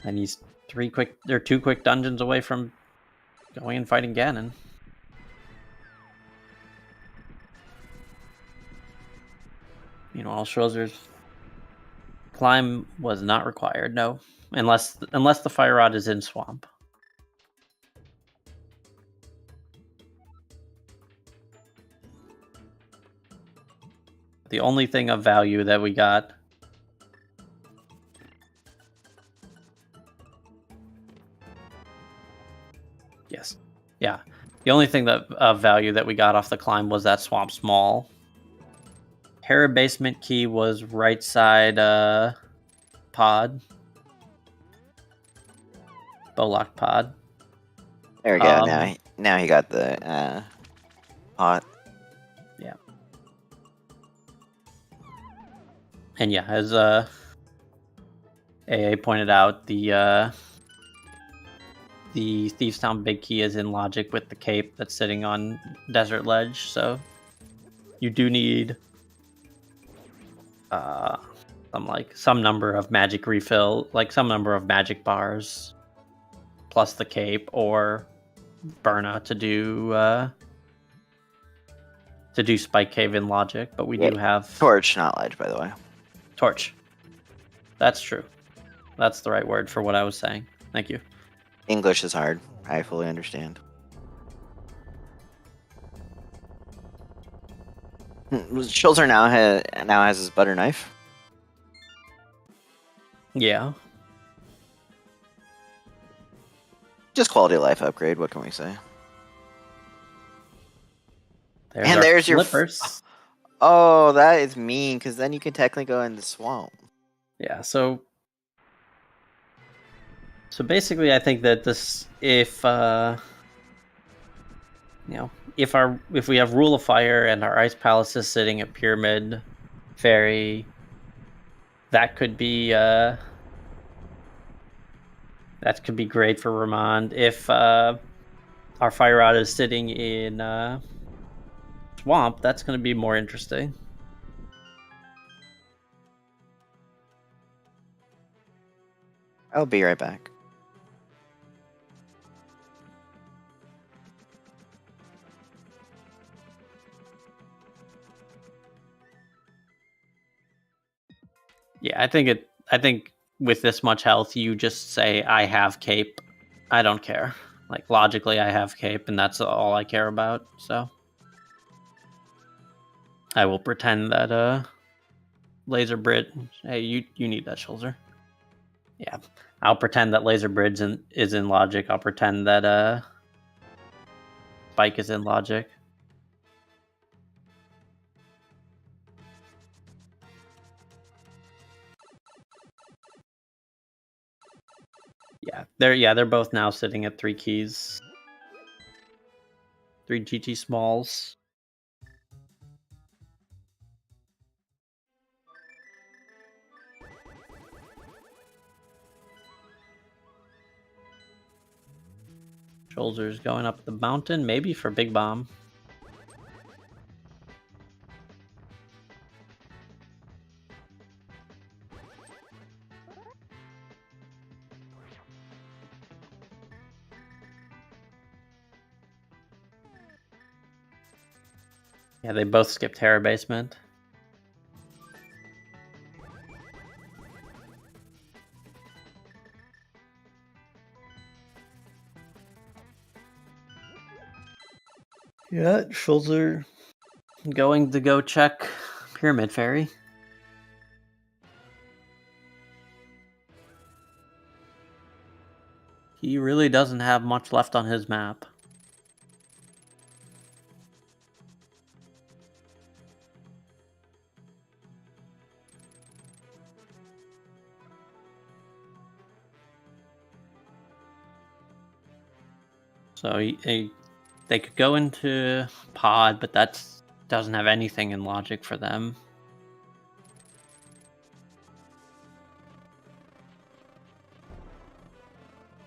and he's two quick dungeons away from going and fighting Ganon. Meanwhile, Schulzer's climb was not required, no, unless the fire rod is in swamp. The only thing of value that we got yes. Yeah. The only thing that of value that we got off the climb was that swamp small. Hera basement key was right side pod. Bowlock Pod. There we go. Now he got the pot. Yeah. And yeah, as AA pointed out, the Thieves Town Big Key is in logic with the cape that's sitting on Desert Ledge, so you do need some number of magic refill, like some number of magic bars, plus the cape or Burna to do Spike Cave in logic. But we do have Torch, not Ledge, by the way. Torch. That's true. That's the right word for what I was saying. Thank you. English is hard. I fully understand. Schulzer now has his butter knife. Yeah. Just quality of life upgrade. What can we say? There's your flippers. Oh, that is mean, because then you can technically go in the swamp. Yeah, so basically I think that this, if we have Rule of Fire and our Ice Palace is sitting at Pyramid Fairy, that could be great for Ramond. If our Fire Rod is sitting in Swamp, that's going to be more interesting. I'll be right back. Yeah, I think with this much health, you just say, I have cape. I don't care. Like, logically, I have cape, and that's all I care about, so I will pretend that Laser Bridge... Hey, you need that, Schulzer. Yeah. I'll pretend that Laser Bridge is in logic. I'll pretend that Spike is in logic. They're both now sitting at 3 keys. 3 GT smalls. Schulzer's going up the mountain, maybe for Big Bomb. Yeah, they both skip Terror Basement. Yeah, Schulzer going to go check Pyramid Fairy. He really doesn't have much left on his map. So they could go into Pod, but that doesn't have anything in logic for them.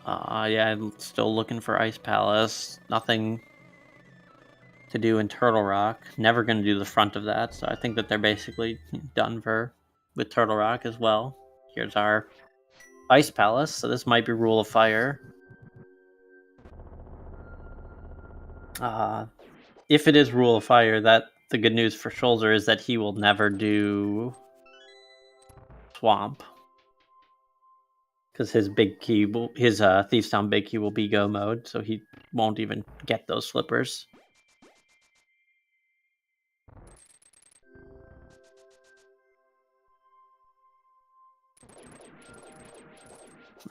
Yeah, I'm still looking for Ice Palace. Nothing to do in Turtle Rock. Never going to do the front of that, so I think that they're basically done with Turtle Rock as well. Here's our Ice Palace, so this might be Rule of Fire. If it is Rule of Fire, the good news for Schulzer is that he will never do Swamp. Because his Thieves Town Big Key will be Go mode, so he won't even get those flippers.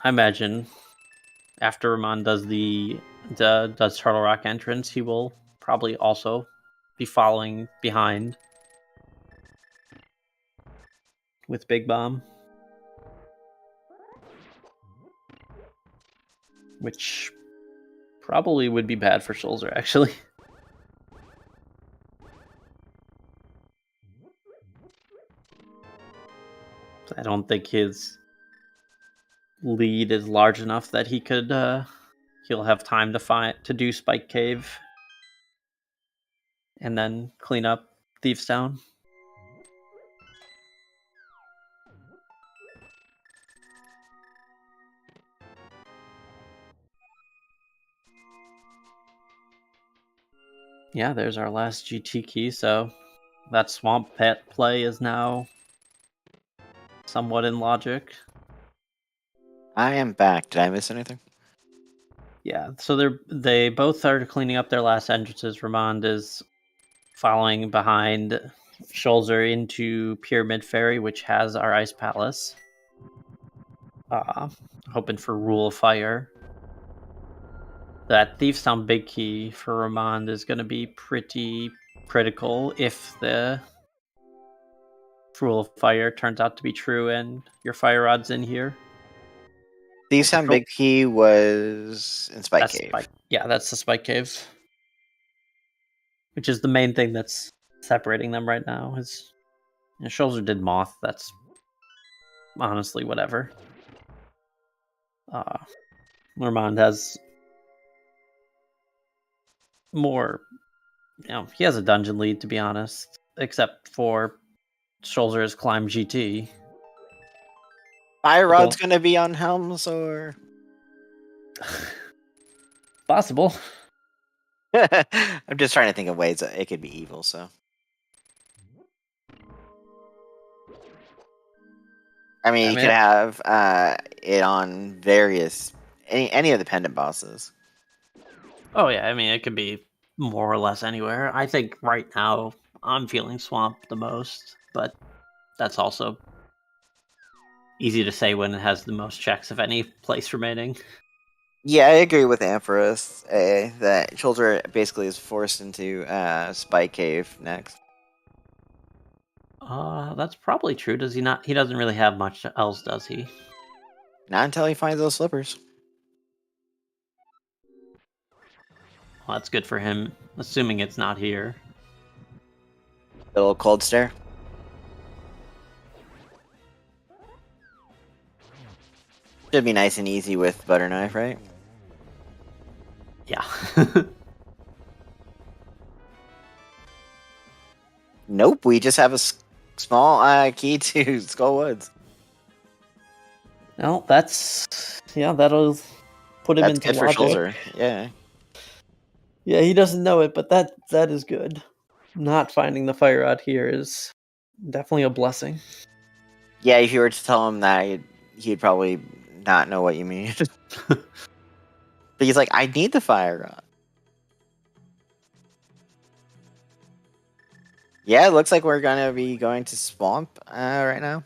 I imagine after Ramond does does Turtle Rock entrance, he will probably also be following behind with Big Bomb. which probably would be bad for Schulzer, actually. I don't think his lead is large enough that he could he'll have time to do Spike Cave and then clean up Thief's Town. Yeah, there's our last GT key, so that Swamp Pet play is now somewhat in logic. I am back. Did I miss anything? Yeah, so they both are cleaning up their last entrances. Ramond is following behind Schulzer into Pyramid Ferry, which has our Ice Palace. Hoping for Rule of Fire. That Thief's Town big key for Ramond is going to be pretty critical if the Rule of Fire turns out to be true and your Fire Rod's in here. Thieves Town Big Key was in Spike Cave. Yeah, that's the Spike Cave. Which is the main thing that's separating them right now. Is Schulzer did Moth, that's honestly whatever. Ramond has more, he has a dungeon lead, to be honest, except for Schulzer's Climb GT. Fire Rod's going to be on Helms, or possible. I'm just trying to think of ways that it could be evil, so. I mean, you could have it on various, any of the pendant bosses. Oh yeah, I mean, it could be more or less anywhere. I think right now I'm feeling Swamp the most, but that's also easy to say when it has the most checks of any place remaining. Yeah, I agree with Amphorus that Schulzer basically is forced into Spike Cave next. That's probably true. Does he not? He doesn't really have much else, does he? Not until he finds those slippers. Well, that's good for him, assuming it's not here. Little cold stare. Should be nice and easy with butter knife, right? Yeah. Nope, we just have a small key to Skull Woods. Well, that'll put him into good logic. For Schulzer. Yeah. Yeah, he doesn't know it, but that is good. Not finding the fire rod here is definitely a blessing. Yeah, if you were to tell him that, he'd probably not know what you mean. But he's like, I need the fire rod. Yeah, it looks like we're gonna be going to Swamp right now.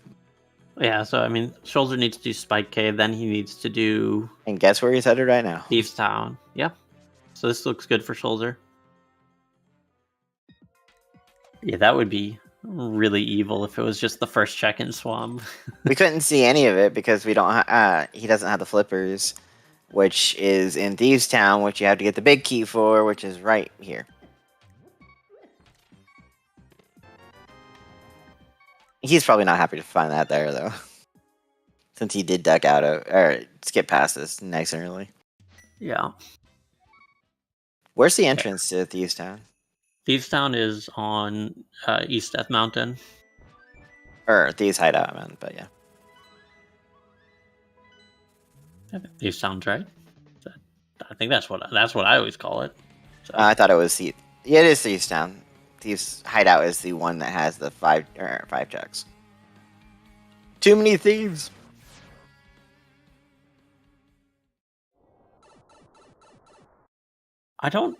Yeah, so I mean, Schulzer needs to do Spike Cave, then he needs to do. And guess where he's headed right now? Thief's Town. Yeah. So this looks good for Schulzer. Yeah, that would be really evil if it was just the first check in Swamp. We couldn't see any of it because we don't. He doesn't have the flippers, which is in Thieves Town, which you have to get the big key for, which is right here. He's probably not happy to find that there, though. Since he did duck out of, or skip past this nice and early. Yeah. Where's the entrance to Thieves Town? Thieves Town is on East Death Mountain. Or Thieves Hideout, man, but yeah. Thieves Town's right. I think that's what I always call it. So. I thought it was Yeah, it is Thieves Town. Thieves Hideout is the one that has the five checks. Too many thieves. I don't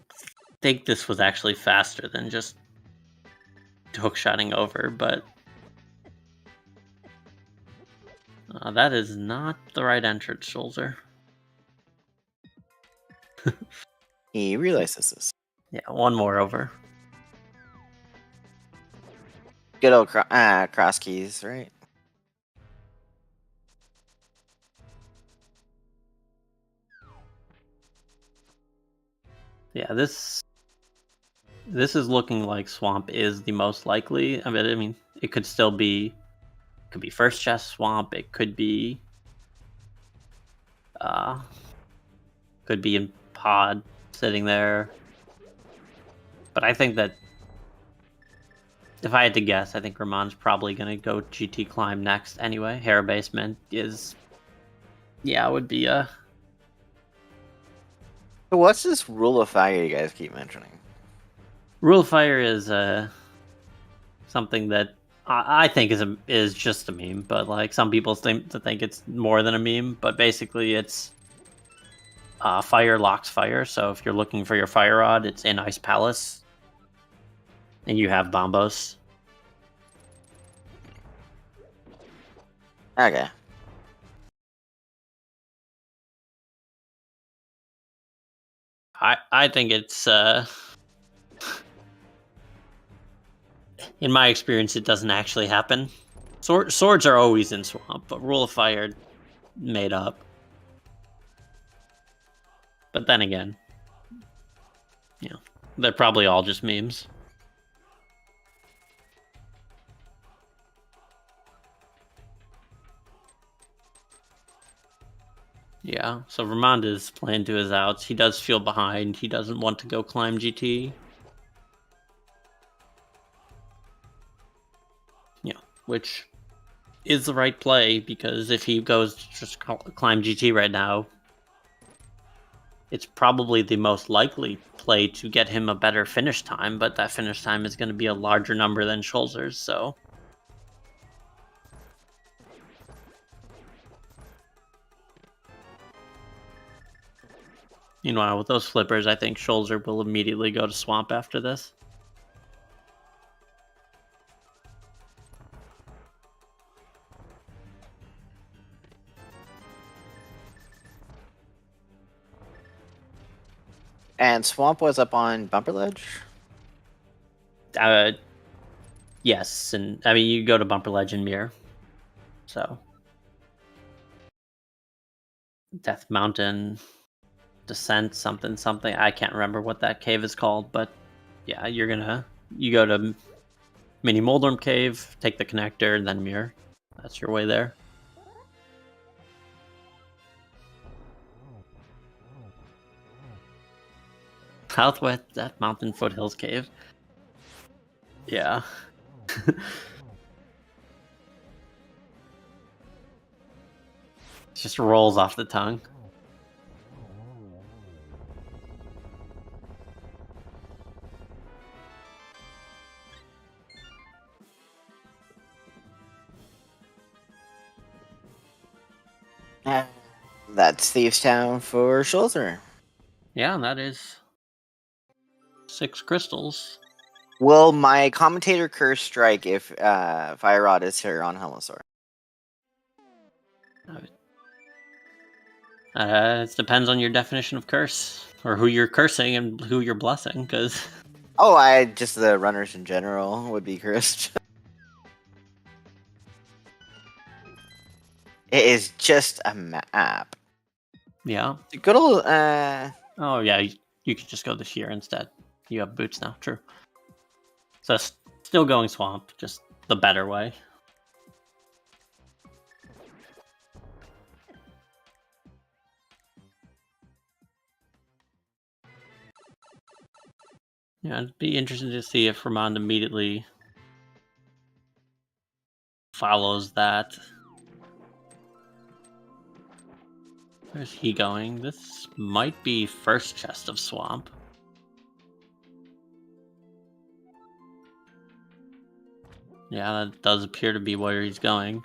think this was actually faster than just hookshotting over, but that is not the right entrance, Schulzer. He realizes this. Yeah, one more over. Good old Crosskeys, right? Yeah, this is looking like swamp is the most likely. I mean, it could still be. It could be first chest swamp. It could be. Could be in pod sitting there. But I think that if I had to guess, I think Ramond's probably going to go GT climb next anyway. Hair basement is, would be a. So what's this rule of fire you guys keep mentioning? Rule of Fire is something that I think is just a meme, but like some people think it's more than a meme. But basically, it's fire locks fire. So if you're looking for your fire rod, it's in Ice Palace, and you have bombos. Okay. I think it's in my experience, it doesn't actually happen. Swords are always in swamp, but Rule of Fire made up. But then again, they're probably all just memes. Yeah, so Ramond is playing to his outs. He does feel behind. He doesn't want to go climb GT. Yeah, which is the right play, because if he goes to just climb GT right now, it's probably the most likely play to get him a better finish time, but that finish time is going to be a larger number than Schulzer's, so... Meanwhile, with those flippers, I think Schulzer will immediately go to swamp after this. And swamp was up on Bumper Ledge? Yes, and I mean, you go to Bumper Ledge and Mirror. So. Death Mountain, Descent, something. I can't remember what that cave is called, but yeah, you go to Mini Moldorm Cave, take the connector, and then Mirror. That's your way there. Southwest Death Mountain Foothills Cave. Yeah. Just rolls off the tongue. That's Thieves Town for Schulzer. Yeah, that is 6 crystals. Will my commentator curse strike if Fire Rod is here on Helmosaur? It depends on your definition of curse, or who you're cursing and who you're blessing, because... Oh, just the runners in general would be cursed. It is just a map. Yeah. Good old, Oh, yeah, you could just go this year instead. You have boots now, true. So, still going swamp, just the better way. Yeah, it'd be interesting to see if Ramond immediately follows that. Where's he going? This might be first chest of swamp. Yeah, that does appear to be where he's going.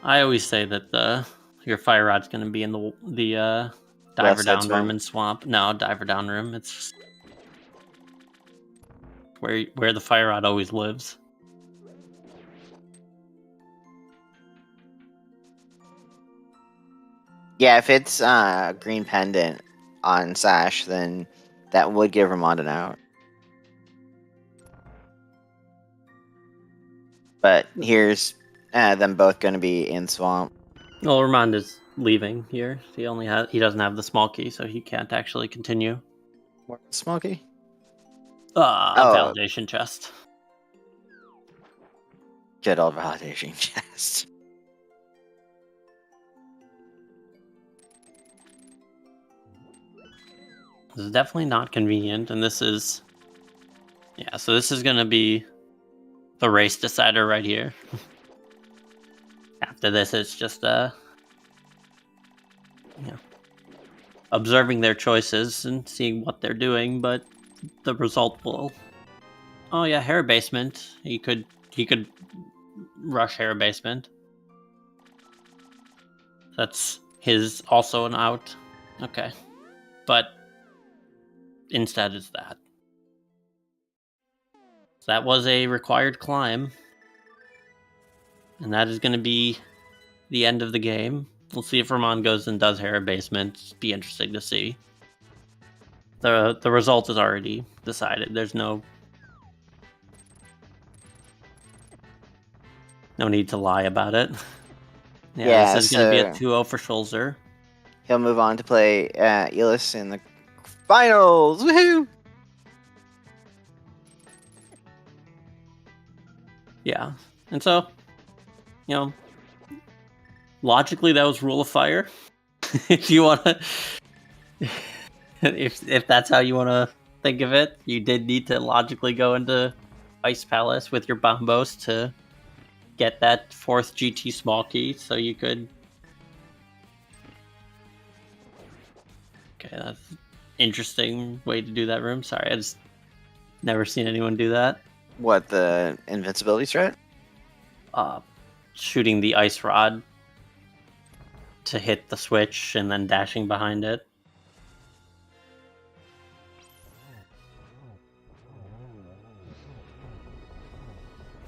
I always say that your fire rod's going to be in the diver down room in swamp. No, diver down room. It's where the fire rod always lives. Yeah, if it's green pendant on Sash, then that would give Ramond an out. But here's them both going to be in swamp. Well, Ramond is leaving here. He doesn't have the small key, so he can't actually continue. More smoky. Oh, validation chest. Good old validation chest. This is definitely not convenient, and this is... Yeah, so this is going to be the race decider right here. After this, it's just, observing their choices and seeing what they're doing, but the result will... Oh yeah, hair basement. He could rush hair basement. That's his also an out. Okay. But instead it's that. So that was a required climb. And that is going to be the end of the game. We'll see if Ramond goes and does hair basement. Be interesting to see. The result is already decided. There's no need to lie about it. Yeah, this is going to be a 2-0 for Schulzer. He'll move on to play Elis in the finals. Woohoo! Yeah, and so, logically that was rule of fire. If you want to, if that's how you want to think of it, you did need to logically go into Ice Palace with your Bombos to get that 4th GT small key, so you could... Okay, that's an interesting way to do that room. Sorry, I just never seen anyone do that. What, the invincibility strat? Shooting the ice rod to hit the switch and then dashing behind it.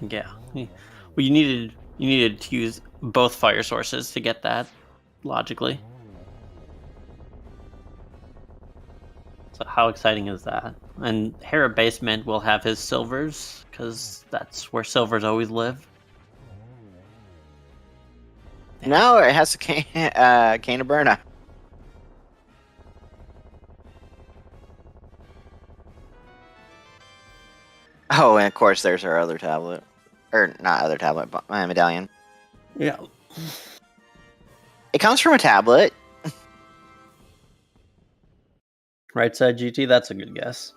Yeah. Well, you needed to use both fire sources to get that logically. So how exciting is that? And Hera Basement will have his silvers, because that's where silvers always live. No, it has a cane of Burna. Oh, and of course there's our other tablet. Or not other tablet, but my medallion. Yeah. It comes from a tablet. Right side GT, that's a good guess.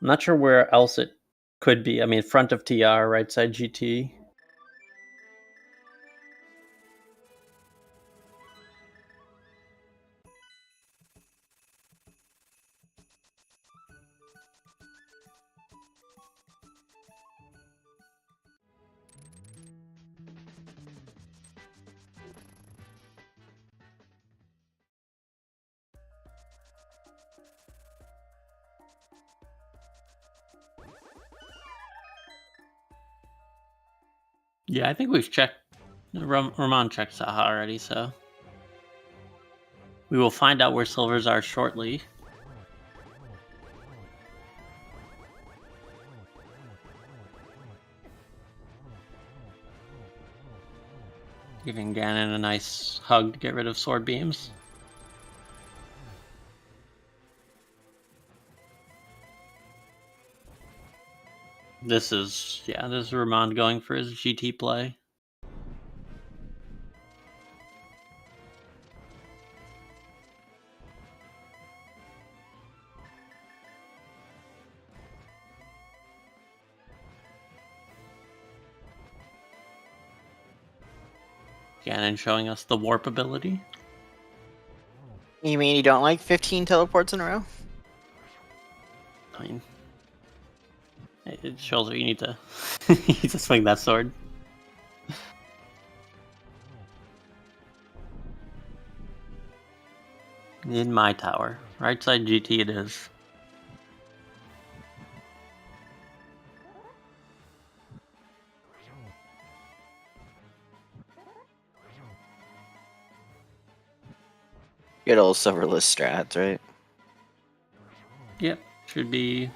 I'm not sure where else it could be. I mean, front of TR, right side GT. Yeah, I think we've checked. Ramond checked Saha already, so we will find out where silvers are shortly. Giving Ganon a nice hug to get rid of sword beams. This is Ramond going for his GT play. Ganon showing us the warp ability. You mean you don't like 15 teleports in a row? I mean, it shows that you need to you need to swing that sword. In my tower. Right side GT it is. Good old silverless strats, right? Yep, should be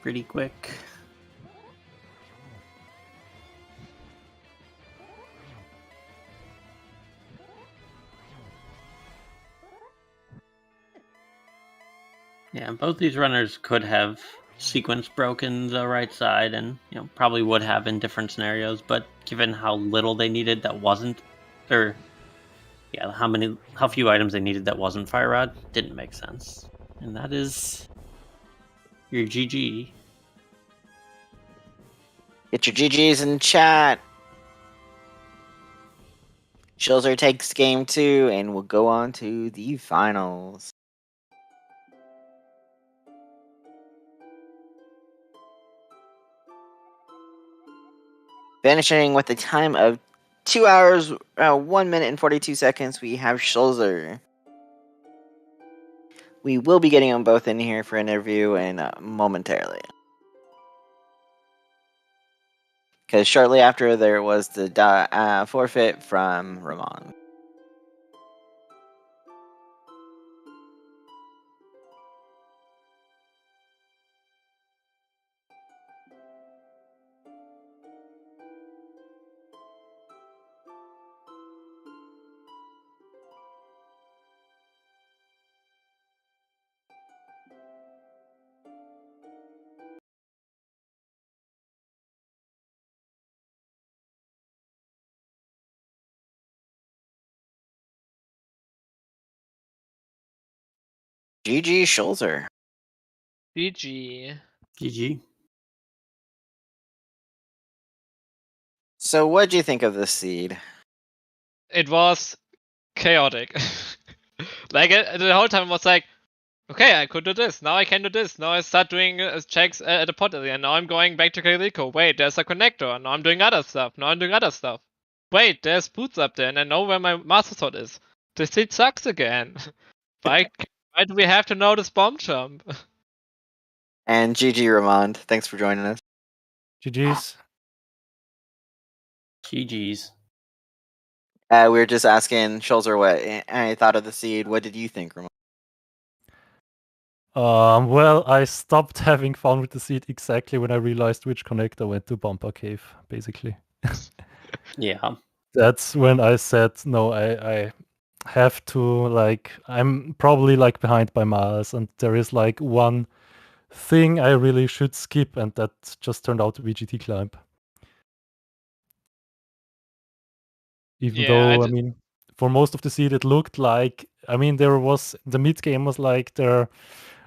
pretty quick. Yeah, both these runners could have sequence broken the right side, and probably would have in different scenarios. But given how little they needed, that wasn't, or how few items they needed that wasn't Fire Rod, didn't make sense. And that is your GG. Get your GGs in chat. Schulzer takes game 2, and we'll go on to the finals. Finishing with a time of 2 hours, 1 minute and 42 seconds, we have Schulzer. We will be getting them both in here for an interview and momentarily. Because shortly after, there was the forfeit from Ramond. GG Schulzer. GG. GG. So, what do you think of this seed? It was chaotic. The whole time was like, okay, I could do this. Now I can do this. Now I start doing checks at the pot area. Now I'm going back to Calico. Wait, there's a connector. Now I'm doing other stuff. Now I'm doing other stuff. Wait, there's boots up there, and I know where my master sword is. This seed sucks again. Why do we have to know this bomb jump? And GG Ramond, thanks for joining us. GG's. GG's. We were just asking Schulzer what I thought of the seed. What did you think, Ramond? Well, I stopped having fun with the seed exactly when I realized which connector went to Bumper Cave, basically. Yeah. That's when I said, no, I have to, like, I'm probably, like, behind by miles, and there is, like, one thing I really should skip, and that just turned out to be GT Climb. Even though, I mean, for most of the seed, it looked like, I mean, the mid game was like, there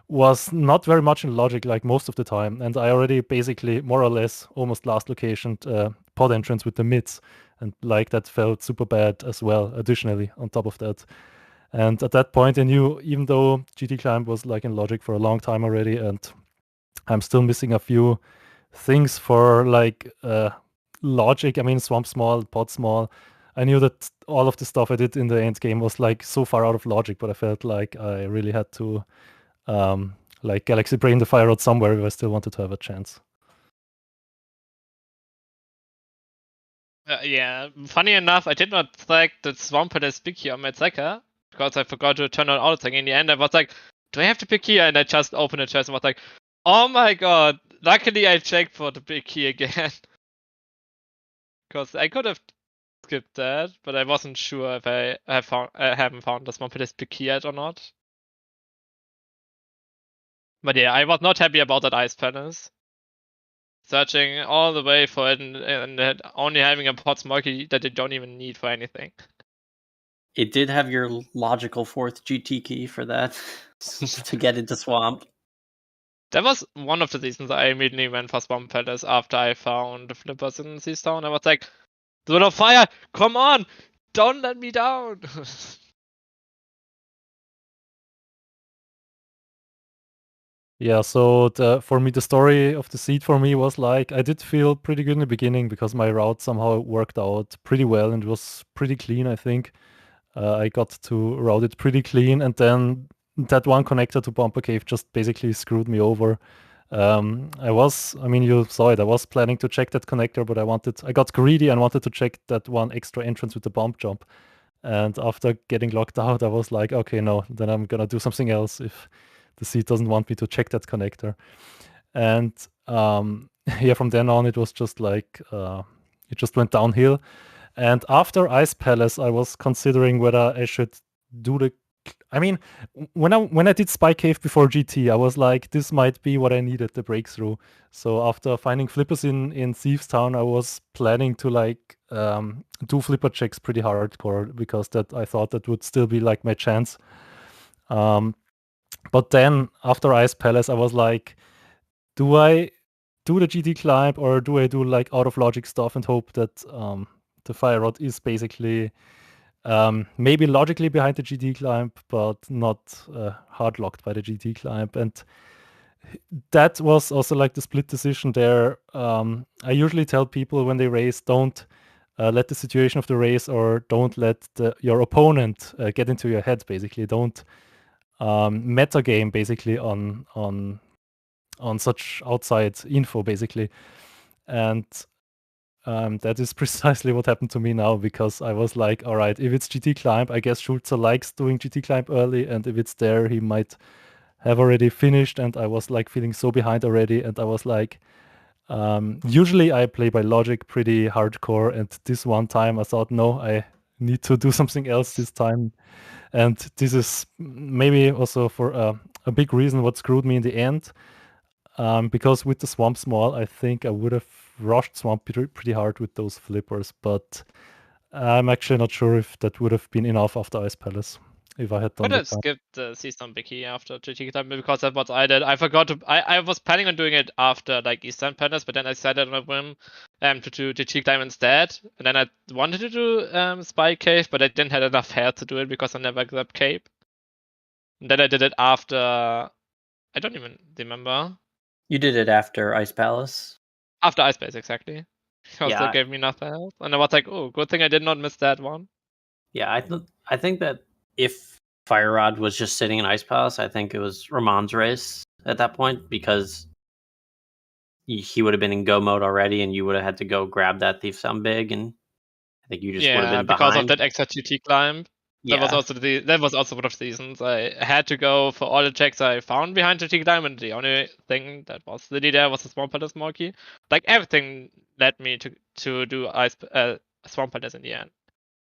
was not very much in logic, like most of the time, and I already basically more or less almost last locationed pod entrance with the mids, and like that felt super bad as well, additionally on top of that. And at that point I knew, even though GT Climb was like in logic for a long time already, and I'm still missing a few things for like logic, I mean swamp small, pod small, I knew that all of the stuff I did in the end game was like so far out of logic, but I felt like I really had to like Galaxy Brain the Fire Rod somewhere if I still wanted to have a chance. Yeah, funny enough, I did not select the Swamp as pick here on my Zeka because I forgot to turn on auto thing. In the end, I was like, do I have to pick here? And I just opened the chest and was like, oh my god, luckily I checked for the big key again. Because I could have skipped that, but I wasn't sure if I haven't found the Swamp as big key yet or not. But yeah, I was not happy about that Ice Palace. Searching all the way for it and only having a pot smoky that you don't even need for anything. It did have your logical fourth GT key for that to get into Swamp. That was one of the reasons I immediately went for Swamp Palace after I found the flippers in Seastone. I was like, Zone of Fire, come on! Don't let me down! Yeah, so for me, the story of the seed for me was like, I did feel pretty good in the beginning because my route somehow worked out pretty well and it was pretty clean, I think. I got to route it pretty clean, and then that one connector to Bumper Cave just basically screwed me over. I mean, you saw it, I was planning to check that connector, but I got greedy and wanted to check that one extra entrance with the bump jump. And after getting locked out, I was like, okay, no, then I'm gonna do something else if the seed doesn't want me to check that connector. And yeah, from then on, it was just like, it just went downhill. And after Ice Palace, I was considering whether I should do the I mean, when I did Spy Cave before GT, I was like, this might be what I needed, the breakthrough. So after finding flippers in Thieves Town, I was planning to like do flipper checks pretty hardcore because that I thought that would still be like my chance. But then after Ice Palace, I was like, do I do the GT climb or do I do like out of logic stuff and hope that the fire rod is basically maybe logically behind the GT climb, but not hard locked by the GT climb. And that was also like the split decision there. I usually tell people when they race, don't let the situation of the race or don't let your opponent get into your head. Basically, don't meta game basically on such outside info basically. And that is precisely what happened to me now, because I was like, all right, if it's GT climb, I guess Schulzer likes doing GT climb early, and if it's there, he might have already finished. And I was like feeling so behind already, and I was like, usually I play by logic pretty hardcore, and this one time I thought, no, I need to do something else this time. And this is maybe also for a big reason what screwed me in the end. Because with the Swamp Small, I think I would have rushed Swamp pretty hard with those flippers, but I'm actually not sure if that would have been enough after Ice Palace, if I had done Could that have skipped the Seastorm Biggie after GT time because that's what I did. I forgot to. I was planning on doing it after like Eastern Palace, but then I decided on a whim to do GT time instead. And then I wanted to do Spy Cave, but I didn't have enough hair to do it because I never grabbed Cape. And then I did it after. I don't even remember. You did it after Ice Palace? After Ice Base, exactly. Because Yeah. they gave me enough health. And I was like, oh, good thing I did not miss that one. Yeah, I think that if Fire Rod was just sitting in Ice Palace, I think it was Ramond's race at that point, because he would have been in go mode already, and you would have had to go grab that Thief Sound Big, and I think you just would have been because of behind. that extra GT climb. Yeah. That was also one of the reasons I had to go for all the checks I found behind the GT climb, and the only thing that was really there was the Swamp Palace Monkey. Like everything led me to do Swamp Palace in the end.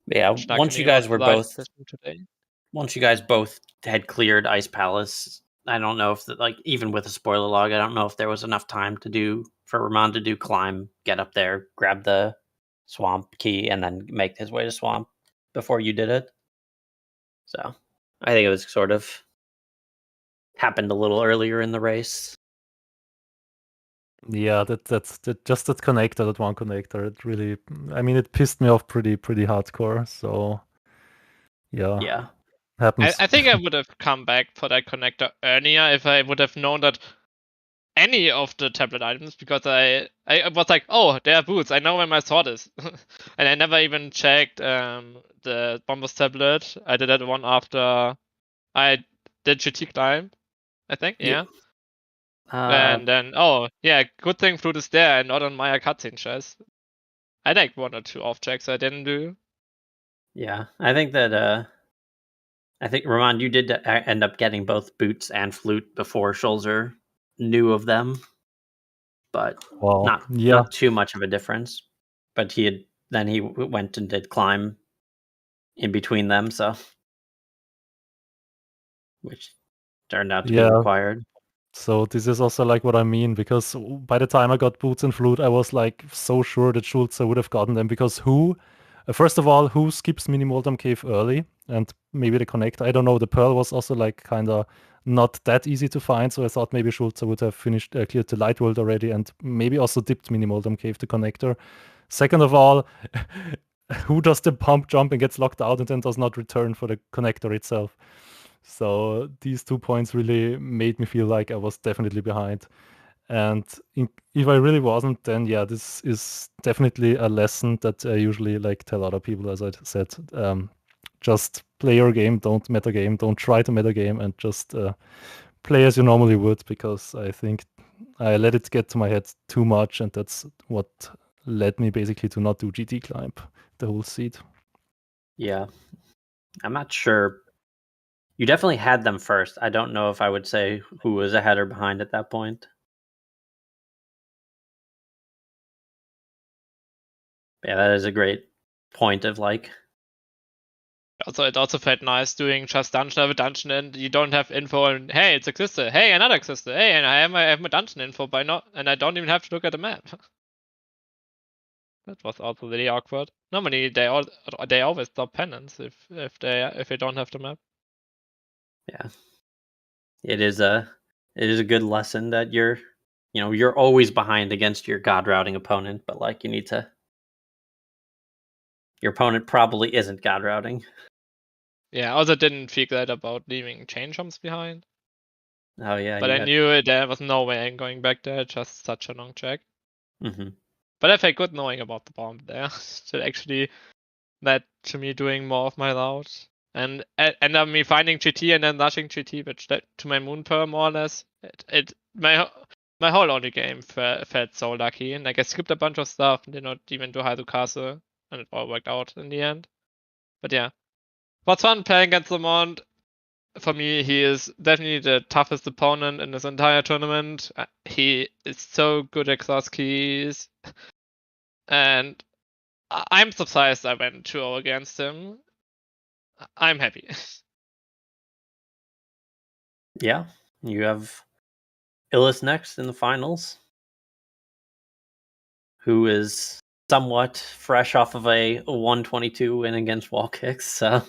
Yeah, Which once luckily you guys was were the right both decision today. once you guys both had cleared Ice Palace, I don't know if like even with a spoiler log, I don't know if there was enough time to do for Ramond to do climb, get up there, grab the swamp key, and then make his way to swamp before you did it. So I think it was sort of happened a little earlier in the race. Yeah, that's just that connector, that one connector. It really, I mean, it pissed me off pretty hardcore. So yeah, happens. I think I would have come back for that connector earlier if I would have known that any of the tablet items, because I was like, oh, there are boots. I know where my sword is. And I never even checked the Bombers tablet. I did that one after I did GT climb, I think, yeah. And then, oh, yeah, good thing Flute is there and not on my cutscene chest. I like one or two off checks I didn't do. Yeah, I think that I think Ramond, you did end up getting both boots and flute before Schulzer knew of them, but not too much of a difference. But he went and did climb in between them, so which turned out to be required. So this is also like what I mean, because by the time I got boots and flute, I was like so sure that Schulze would have gotten them, because first of all, who skips Mini Moldam Cave early? And maybe the connector, I don't know, the Pearl was also like kind of not that easy to find, so I thought maybe Schulze would have cleared the Light World already, and maybe also dipped Mini Moldam Cave, the connector. Second of all, who does the pump jump and gets locked out and then does not return for the connector itself? So these 2 points really made me feel like I was definitely behind. And if I really wasn't, then yeah, this is definitely a lesson that I usually like tell other people, as I said. Just play your game, don't meta game, don't try to meta game, and just play as you normally would, because I think I let it get to my head too much, and that's what led me basically to not do GT climb the whole seed. Yeah, I'm not sure. You definitely had them first. I don't know if I would say who was ahead or behind at that point. Yeah, that is a great point of like Also, it also felt nice doing just dungeon after dungeon, and you don't have info. And hey, it's existed. Hey, another existed. Hey, and I have my dungeon info by not, and I don't even have to look at the map. That was also really awkward. Normally, they always stop penance if they don't have the map. Yeah, it is a good lesson that you're always behind against your god routing opponent, but like you need to. Your opponent probably isn't god routing. Yeah, I also didn't feel that about leaving chain jumps behind. Oh yeah, but I knew there was no way I'm going back there. Just such a long check. Mm-hmm. But I felt good knowing about the bomb there. That actually led to me doing more of my route. And of me finding GT and then rushing GT, which led to my moon pearl more or less. My whole early game felt so lucky. And like I skipped a bunch of stuff and did not even do Castle, and it all worked out in the end. But yeah, what's fun playing against Ramond. For me, he is definitely the toughest opponent in this entire tournament. He is so good at Crosskeys, and I'm surprised I went 2-0 against him. I'm happy. Yeah, you have Illis next in the finals, who is somewhat fresh off of a 122 win against wall kicks, so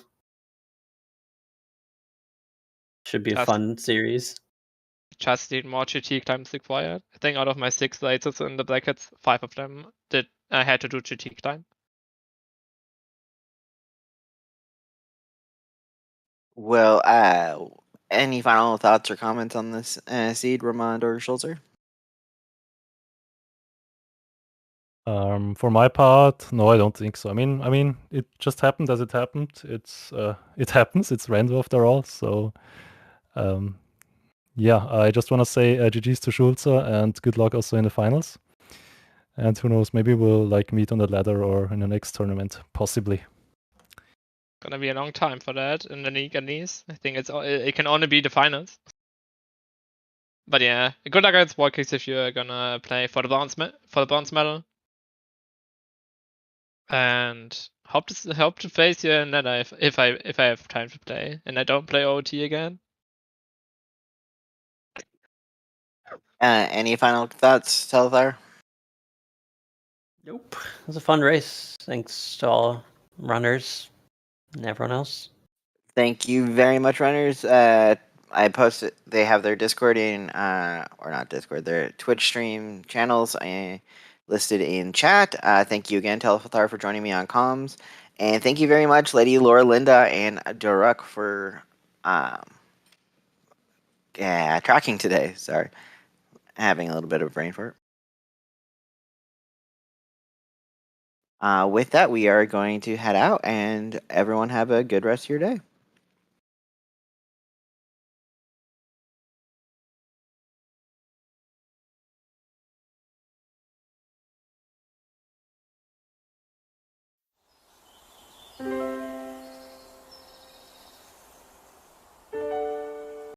should be a fun series. Just need more GT climbs required. I think out of my 6 races in the brackets, 5 of them I had to do GT climb. Well, any final thoughts or comments on this seed, Ramond or Schulzer? For my part, no, I don't think so. I mean, it just happened as it happened. It happens. It's random after all. So, yeah, I just want to say GG's to Schulzer and good luck also in the finals. And who knows, maybe we'll like meet on the ladder or in the next tournament, possibly. Gonna be a long time for that in the league at least. I think it can only be the finals. But yeah, good luck against Warkicks if you're gonna play for the bronze medal. And hope to face you in that if I have time to play and I don't play OT again. Any final thoughts, Telethar? Nope. It was a fun race. Thanks to all runners and everyone else. Thank you very much, runners. I posted. They have their Discord or not Discord, their Twitch stream channels listed in chat. Thank you again, Telethar, for joining me on comms, and thank you very much, Lady Laura, Linda, and Duruk for tracking today. Sorry, having a little bit of a brain fart. With that, we are going to head out, and everyone have a good rest of your day.